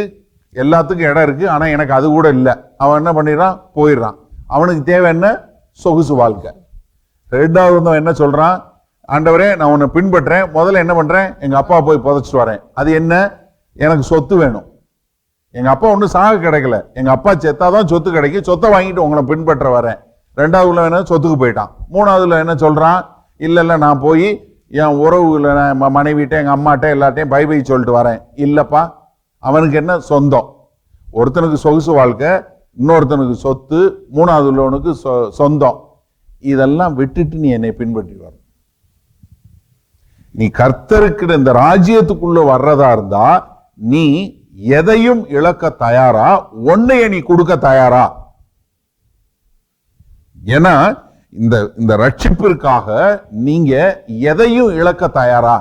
எல்லாத்துக்கும் இடம் இருக்கு, ஆனா எனக்கு அது கூட இல்லை. அவன் என்ன பண்ணிடுறான்? போயிடுறான். அவனுக்கு தேவை என்ன? சொகுசு வாழ்க்கை. ரெண்டாவது என்ன சொல்றான்? ஆண்டவரே நான் உன்னை பின்பற்றேன், முதல்ல என்ன பண்றேன்? எங்க அப்பா போய் புதைச்சிட்டு வரேன். அது என்ன? எனக்கு சொத்து வேணும். எங்க அப்பா ஒன்றும் சாக கிடைக்கல, எங்க அப்பா செத்தாதான் சொத்து கிடைக்கும், சொத்தை வாங்கிட்டு உங்களை பின்பற்ற வரேன். ரெண்டாவதுல என்ன? சொத்துக்கு போயிட்டான். மூணாவதுல என்ன சொல்றான்? இல்ல நான் போய் என் உறவுல மனைவிட்ட எங்க அம்மாட்ட எல்லாட்டையும் பை பை சொல்லிட்டு வரேன். இல்லப்பா, அவனுக்கு என்ன? சொந்தம். ஒருத்தனுக்கு சொகுசு வாழ்க்கை, இன்னொருத்தனுக்கு சொத்து, மூணாவது உள்ளவனுக்கு சொந்தம். இதெல்லாம் விட்டுட்டு நீ என்னை பின்பற்றி வர. நீ கர்த்தருக்கு இந்த ராஜ்யத்துக்குள்ள வர்றதா இருந்தா நீ எதையும் இழக்க தயாரா, உன்னைய நீ கொடுக்க தயாரா? ஏன்னா இந்த ரட்சிப்பிற்காக நீங்க எதையும் இழக்க தயாரா?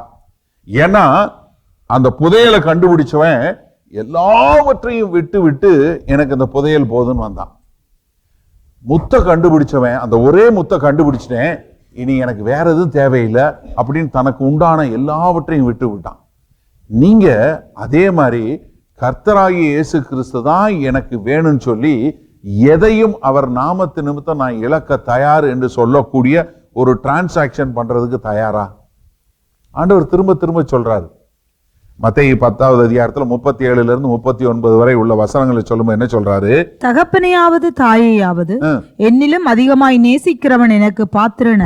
ஏன்னா அந்த புதையலை கண்டுபிடிச்சவன் எல்லாவற்றையும் விட்டு எனக்கு இந்த புதையல் போதுன்னு வந்தான். முத்தை கண்டுபிடிச்சவன் அந்த ஒரே முத்தை கண்டுபிடிச்சிட்டேன், இனி எனக்கு வேற எதுவும் தேவையில்லை அப்படின்னு தனக்கு உண்டான எல்லாவற்றையும் விட்டு விட்டான். நீங்க அதே மாதிரி கர்த்தராகிய இயேசு கிறிஸ்து தான் எனக்கு வேணும்னு சொல்லி எதையும் அவர் நாமத்து நிமித்தம் நான் இழக்க தயார் என்று சொல்லக்கூடிய ஒரு டிரான்சாக்சன் பண்றதுக்கு தயாரா? ஆண்டவர் திரும்ப திரும்ப சொல்றாரு. மத்தேயு 10:37-39 வரை உள்ள வசனங்களை சொல்லும் என்ன சொல்றாரு? தகப்பனையாவது தாயையாவது என்னிலும் அதிகமாய் நேசிக்கிறவன் எனக்கு பாத்திரன்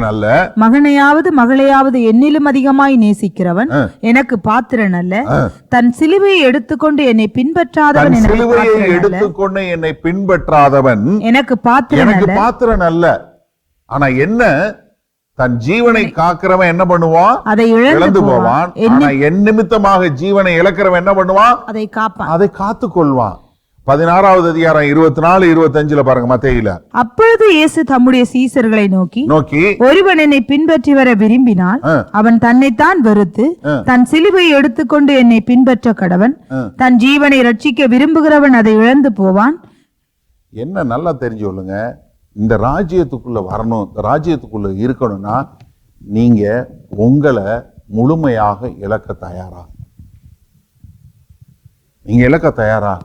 அல்ல, மகனையாவது மகளையாவது என்னிலும் அதிகமாய் நேசிக்கிறவன் எனக்கு பாத்திரன் அல்ல, தன் சிலுவையை எடுத்துக்கொண்டு என்னை பின்பற்றாதவன் எனக்கு பாத்திரன் அல்ல. ஆனா என்ன? தன் ஜீவனை காக்கிறவன் என்ன பண்ணுவான்? அதை இழந்து போவான். ஆனா என் நிமித்தமாக ஜீவனை இழக்கிறவன் என்ன பண்ணுவான்? அதை காப்பான், அதை காத்துக் கொள்வான். 16வது அதிகாரம் 24, 25 பாருங்க மத்தேயுல. அப்பொழுது இயேசு தம்முடைய சீசர்களை நோக்கி ஒருவன் என்னை பின்பற்றி வர விரும்பினால் அவன் தன்னைத்தான் வெறுத்து தன் சிலுவையை எடுத்துக்கொண்டு என்னை பின்பற்ற கடவன். தன் ஜீவனை ரட்சிக்க விரும்புகிறவன் அதை இழந்து போவான். என்ன நல்லா தெரிஞ்சு கொள்ளுங்க, இந்த ராஜ்யத்துக்குள்ள வரணும், இந்த ராஜ்யத்துக்குள்ள இருக்கணும்னா நீங்க உங்களை முழுமையாக இழக்க தயாரா? நீங்க இழக்க தயாரா?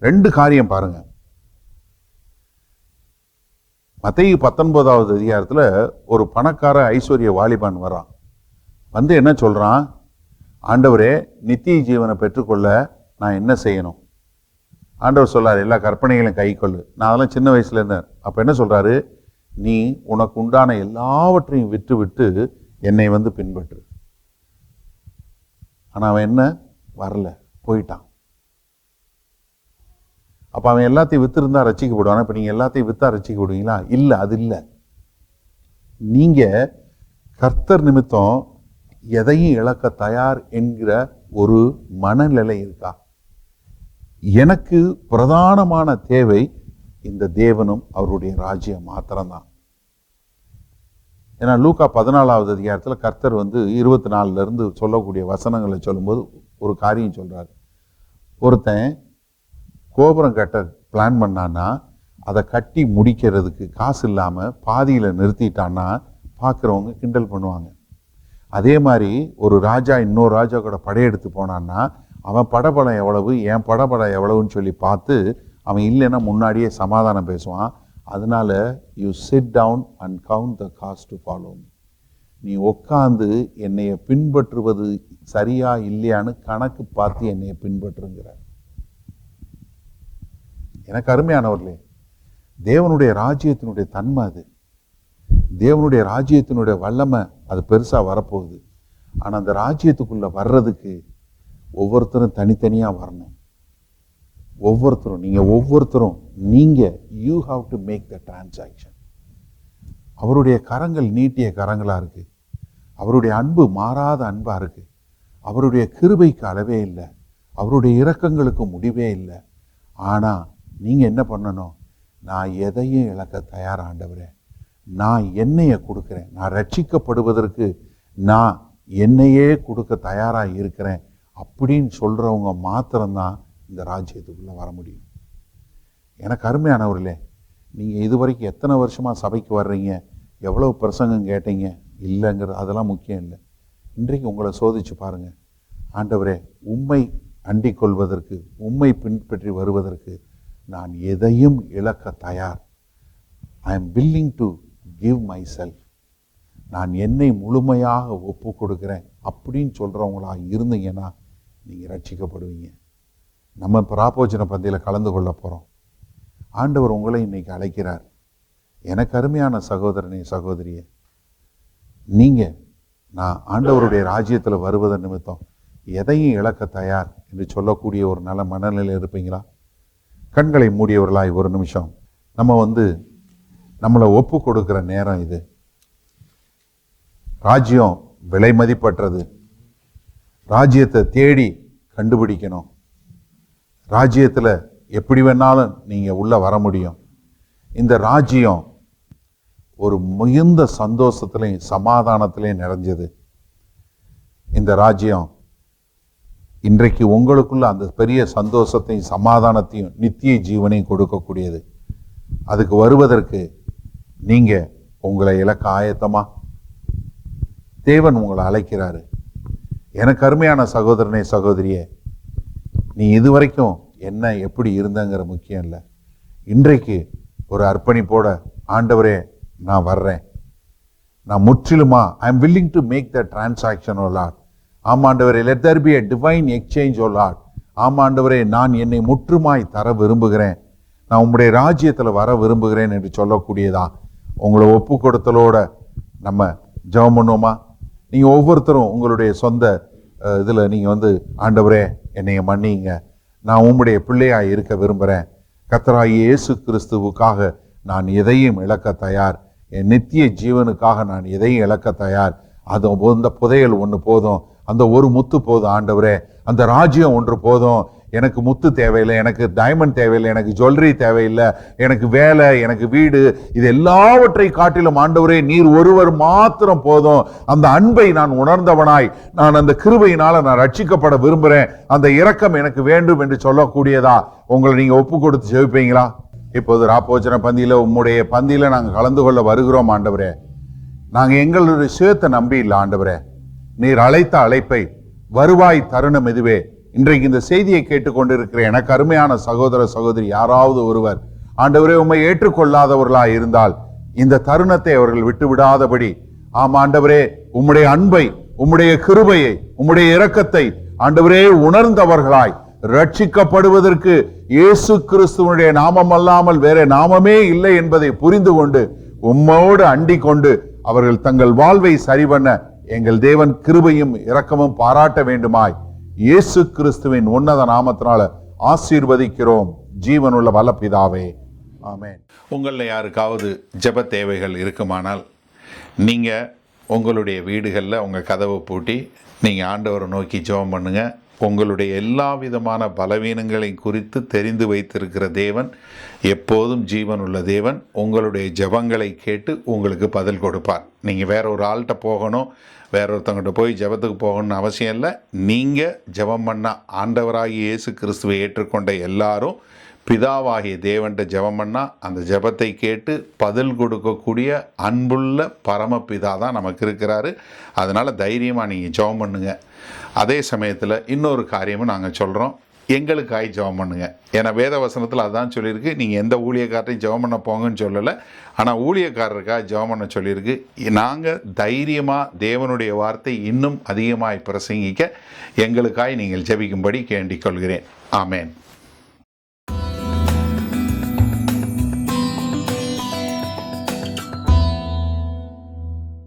2 காரியம் பாருங்க. மத்தேயு 19வது அதிகாரத்துல ஒரு பணக்கார ஐஸ்வர்ய வாலிபான் வரான். வந்து என்ன சொல்றான்? ஆண்டவரே, நித்திய ஜீவனை பெற்றுக்கொள்ள நான் என்ன செய்யணும்? ஆண்டவர் சொல்றாரு, எல்லா கற்பனைகளையும் கை கொள்ளு. நான் அதெல்லாம் சின்ன வயசுல இருந்தேன். அப்ப என்ன சொல்றாரு? நீ உனக்கு உண்டான எல்லாவற்றையும் விட்டு விட்டு என்னை வந்து பின்பற்று. ஆனா அவன் என்ன வரல, போயிட்டான். அப்ப அவன் எல்லாத்தையும் வித்து இருந்தா ரசிக்கப்படுவான். இப்ப நீங்க எல்லாத்தையும் வித்தா ரசிக்கப்படுவீங்களா? இல்ல, அது இல்ல. நீங்க கர்த்தர் நிமித்தம் எதையும் இழக்க தயார் என்கிற ஒரு மனநிலை இருக்கா? எனக்கு பிரதானமான தேவை இந்த தேவனும் அவருடைய ராஜ்யம் மாத்திரம்தான். ஏன்னா லூக்கா 14வது அதிகாரத்துல கர்த்தர் வந்து 24 இருந்து சொல்லக்கூடிய வசனங்களை சொல்லும்போது ஒரு காரியம் சொல்றாரு. ஒருத்தன் கோபுரம் கட்ட பிளான் பண்ணான்னா அதை கட்டி முடிக்கிறதுக்கு காசு இல்லாம பாதியில நிறுத்திட்டான்னா பார்க்குறவங்க கிண்டல் பண்ணுவாங்க. அதே மாதிரி ஒரு ராஜா இன்னொரு ராஜா கூட படையெடுத்து போனான்னா அவன் படபலம் எவ்வளவு, என் படபலம் எவ்வளவுன்னு சொல்லி பார்த்து அவன் இல்லைன்னா முன்னாடியே சமாதானம் பேசுவான். அதனால you sit down and count the cost to follow me. நீ உட்காந்து என்னைய பின்பற்றுவது சரியா இல்லையான்னு கணக்கு பார்த்து என்னைய பின்பற்றுங்கிற. எனக்கு அருமையானவர்களே, தேவனுடைய ராஜ்யத்தினுடைய தன்மை அது. தேவனுடைய ராஜ்யத்தினுடைய வல்லமை அது பெருசா வரப்போகுது. ஆனா அந்த ராஜ்யத்துக்குள்ள வர்றதுக்கு ஒவ்வொருத்தரும் தனித்தனியா வரணும். நீங்க you have to make the transaction. அவருடைய கரங்கள் நீட்டிய கரங்களா இருக்கு. அவருடைய அன்பு மாறாத அன்பா இருக்கு. அவருடைய கிருபைக்கு அளவே இல்லை. அவருடைய இரக்கங்களுக்கு முடிவே இல்லை. ஆனா நீங்க என்ன பண்ணணும்? நான் எதையும் இழக்க தயார் ஆண்டவரே, நான் என்னைய கொடுக்கிறேன், நான் ரட்சிக்கப்படுவதற்கு நான் என்னையே கொடுக்க தயாரா இருக்கிறேன் அப்படின்னு சொல்றவங்க மாத்திரம்தான் இந்த ராஜ்யத்துக்குள்ள வர முடியும். எனக்கு அருமையானவர்களே, நீங்க இதுவரைக்கும் எத்தனை வருஷமா சபைக்கு வர்றீங்க, எவ்வளவு பிரசங்கம் கேட்டீங்க இல்லைங்கிறது அதெல்லாம் முக்கியம் இல்லை. இன்றைக்கு உங்களை சோதிச்சு பாருங்க. ஆண்டவரே, உம்மை அண்டிக் கொள்வதற்கு, உம்மை பின்பற்றி வருவதற்கு நான் எதையும் இழக்க தயார். ஐ am willing to give my self. நான் என்னை முழுமையாக ஒப்பு கொடுக்கிறேன் அப்படின்னு சொல்றவங்களா இருந்தீங்கன்னா நீங்க ரட்சிக்கப்படுவீங்க. நம்ம பிராபோஜன பந்தியில் கலந்து கொள்ள போறோம். ஆண்டவர் உங்களை இன்னைக்கு அழைக்கிறார். எனக்கு அருமையான சகோதரனே, சகோதரியே, நீங்க நான் ஆண்டவருடைய ராஜ்யத்தில் வருவதன் நிமித்தம் எதையும் இழக்க தயார் என்று சொல்லக்கூடிய ஒரு நல்ல மனநிலையில் இருப்பீங்களா? கண்களை மூடியவர்களாய் ஒரு நிமிஷம் நம்ம நம்மளை ஒப்பு கொடுக்கிற நேரம் இது. ராஜ்யம் விலை மதிப்பற்றது. ராஜ்யத்தை தேடி கண்டுபிடிக்கணும். ராஜ்யத்துல எப்படி வேணாலும் நீங்க உள்ள வர முடியும். இந்த ராஜ்யம் ஒரு மிகுந்த சந்தோஷத்திலையும் சமாதானத்திலையும் நிறைஞ்சது. இந்த ராஜ்யம் இன்றைக்கு உங்களுக்குள்ள அந்த பெரிய சந்தோஷத்தையும் சமாதானத்தையும் நித்திய ஜீவனையும் கொடுக்கக்கூடியது. அதுக்கு வருவதற்கு நீங்க உங்களை இலக்க ஆயத்தமா? தேவன் உங்களை அழைக்கிறாரு. எனக்கு அருமையான சகோதரனே, சகோதரியே, நீ இதுவரைக்கும் என்ன எப்படி இருந்தங்கிற முக்கியம் இல்லை. இன்றைக்கு ஒரு அர்ப்பணிப்போட, ஆண்டவரே நான் வர்றேன், நான் முற்றிலுமா I am willing to make the transaction O Lord. ஆமாண்டவரே, let there be a divine exchange O Lord. ஆமாண்டவரே, நான் என்னை முற்றுமாய் தர விரும்புகிறேன், நான் உங்களுடைய ராஜ்யத்தில் வர விரும்புகிறேன் என்று சொல்லக்கூடியதா உங்களை ஒப்பு கொடுத்தலோட நம்ம ஜெபம் பண்ணுவோமா? நீங்க ஒவ்வொருத்தரும் உங்களுடைய சொந்த இதுல நீங்க ஆண்டவரே என்னைய மன்னிங்க, நான் உம்முடைய பிள்ளையாய் இருக்க விரும்புகிறேன், கர்த்தராகிய இயேசு கிறிஸ்துவுக்காக நான் எதையும் இழக்க தயார், என் நித்திய ஜீவனுக்காக நான் எதையும் இழக்க தயார். அது அந்த புதையல் ஒன்று போதும், அந்த ஒரு முத்து போதும் ஆண்டவரே, அந்த ராஜ்யம் ஒன்று போதும். எனக்கு முத்து தேவையில்லை, எனக்கு டைமண்ட் தேவையில்லை, எனக்கு ஜுவல்லரி தேவையில்லை, எனக்கு வேலை, எனக்கு வீடு, இது எல்லாவற்றை காட்டிலும் ஆண்டவரே நீர் ஒருவர் மாத்திரம் போதும். அந்த அன்பை நான் உணர்ந்தவனாய், நான் அந்த கிருபையினால நான் ரட்சிக்கப்பட விரும்புகிறேன், அந்த இரக்கம் எனக்கு வேண்டும் என்று சொல்லக்கூடியதா உங்களை நீங்க ஒப்பு கொடுத்து ஜெபிப்பீங்களா? இப்போது ராப்போஜன பந்தியில உம்முடைய பந்தியில நாங்கள் கலந்து கொள்ள வருகிறோம் ஆண்டவரே. நாங்கள் எங்களுடைய சுயத்தை நம்பி இல்லை ஆண்டவரே, நீர் அழைத்த அழைப்பை வருவாய் தருணம் இதுவே. இன்றைக்கு இந்த செய்தியை கேட்டுக்கொண்டிருக்கிற எனக்கு அருமையான சகோதர சகோதரி யாராவது ஒருவர் ஆண்டவரே உம்மை ஏற்றுக்கொள்ளாதவர்களாய் இருந்தால் இந்த தருணத்தை அவர்கள் விட்டு விடாதபடி, ஆம் ஆண்டவரே, உம்முடைய அன்பை, உம்முடைய கிருபையை, உம்முடைய இரக்கத்தை ஆண்டவரே உணர்ந்தவர்களாய் ரட்சிக்கப்படுவதற்கு இயேசு கிறிஸ்துவனுடைய நாமம் அல்லாமல் வேற நாமமே இல்லை என்பதை புரிந்து கொண்டு உம்மோடு அண்டிக் கொண்டு அவர்கள் தங்கள் வாழ்வை சரி பண்ண எங்கள் தேவன் கிருபையும் இரக்கமும் பாராட்ட வேண்டுமாய் இயேசு கிறிஸ்துவின் உன்னத நாமத்தினால ஆசீர்வதிக்கிறோம் ஜீவனுள்ள வல்ல பிதாவே, ஆமென். உங்களில் யாருக்காவது ஜெப தேவைகள் இருக்குமானால் நீங்கள் உங்களுடைய வீடுகளில் உங்கள் கதவை பூட்டி நீங்கள் ஆண்டவரை நோக்கி ஜெபம் பண்ணுங்க. உங்களுடைய எல்லா விதமான பலவீனங்களை குறித்து தெரிந்து வைத்திருக்கிற தேவன், எப்போதும் ஜீவன் உள்ள தேவன், உங்களுடைய ஜெபங்களை கேட்டு உங்களுக்கு பதில் கொடுப்பார். நீங்கள் வேற ஒரு ஆள்கிட்ட போகணும், வேற ஒருத்தவங்கிட்ட போய் ஜெபத்துக்கு போகணும்னு அவசியம் இல்லை. நீங்கள் ஜெபம் பண்ண ஆண்டவராகிய இயேசு கிறிஸ்துவை ஏற்றுக்கொண்ட எல்லாரும் பிதாவாகிய தேவன்கிட்ட ஜெபம் பண்ணால் அந்த ஜெபத்தை கேட்டு பதில் கொடுக்கக்கூடிய அன்புள்ள பரமபிதா தான் நமக்கு இருக்கிறாரு. அதனால் தைரியமாக நீங்கள் ஜெபம் பண்ணுங்க. அதே சமயத்தில் இன்னொரு காரியமும் நாங்கள் சொல்கிறோம், எங்களுக்காய் ஜெபம் பண்ணுங்க. ஏன்னா வேத வசனத்தில் அதுதான் சொல்லியிருக்கு. நீங்கள் எந்த ஊழியக்காரரையும் ஜெபம் பண்ண போங்கன்னு சொல்லலை, ஆனால் ஊழியக்காரருக்காக ஜெபம் பண்ண சொல்லியிருக்கு. நாங்கள் தைரியமாக தேவனுடைய வார்த்தை இன்னும் அதிகமாக பிரசங்கிக்க எங்களுக்காய் நீங்கள் ஜெபிக்கும்படி கேண்டிக் கொள்கிறேன். ஆமேன்.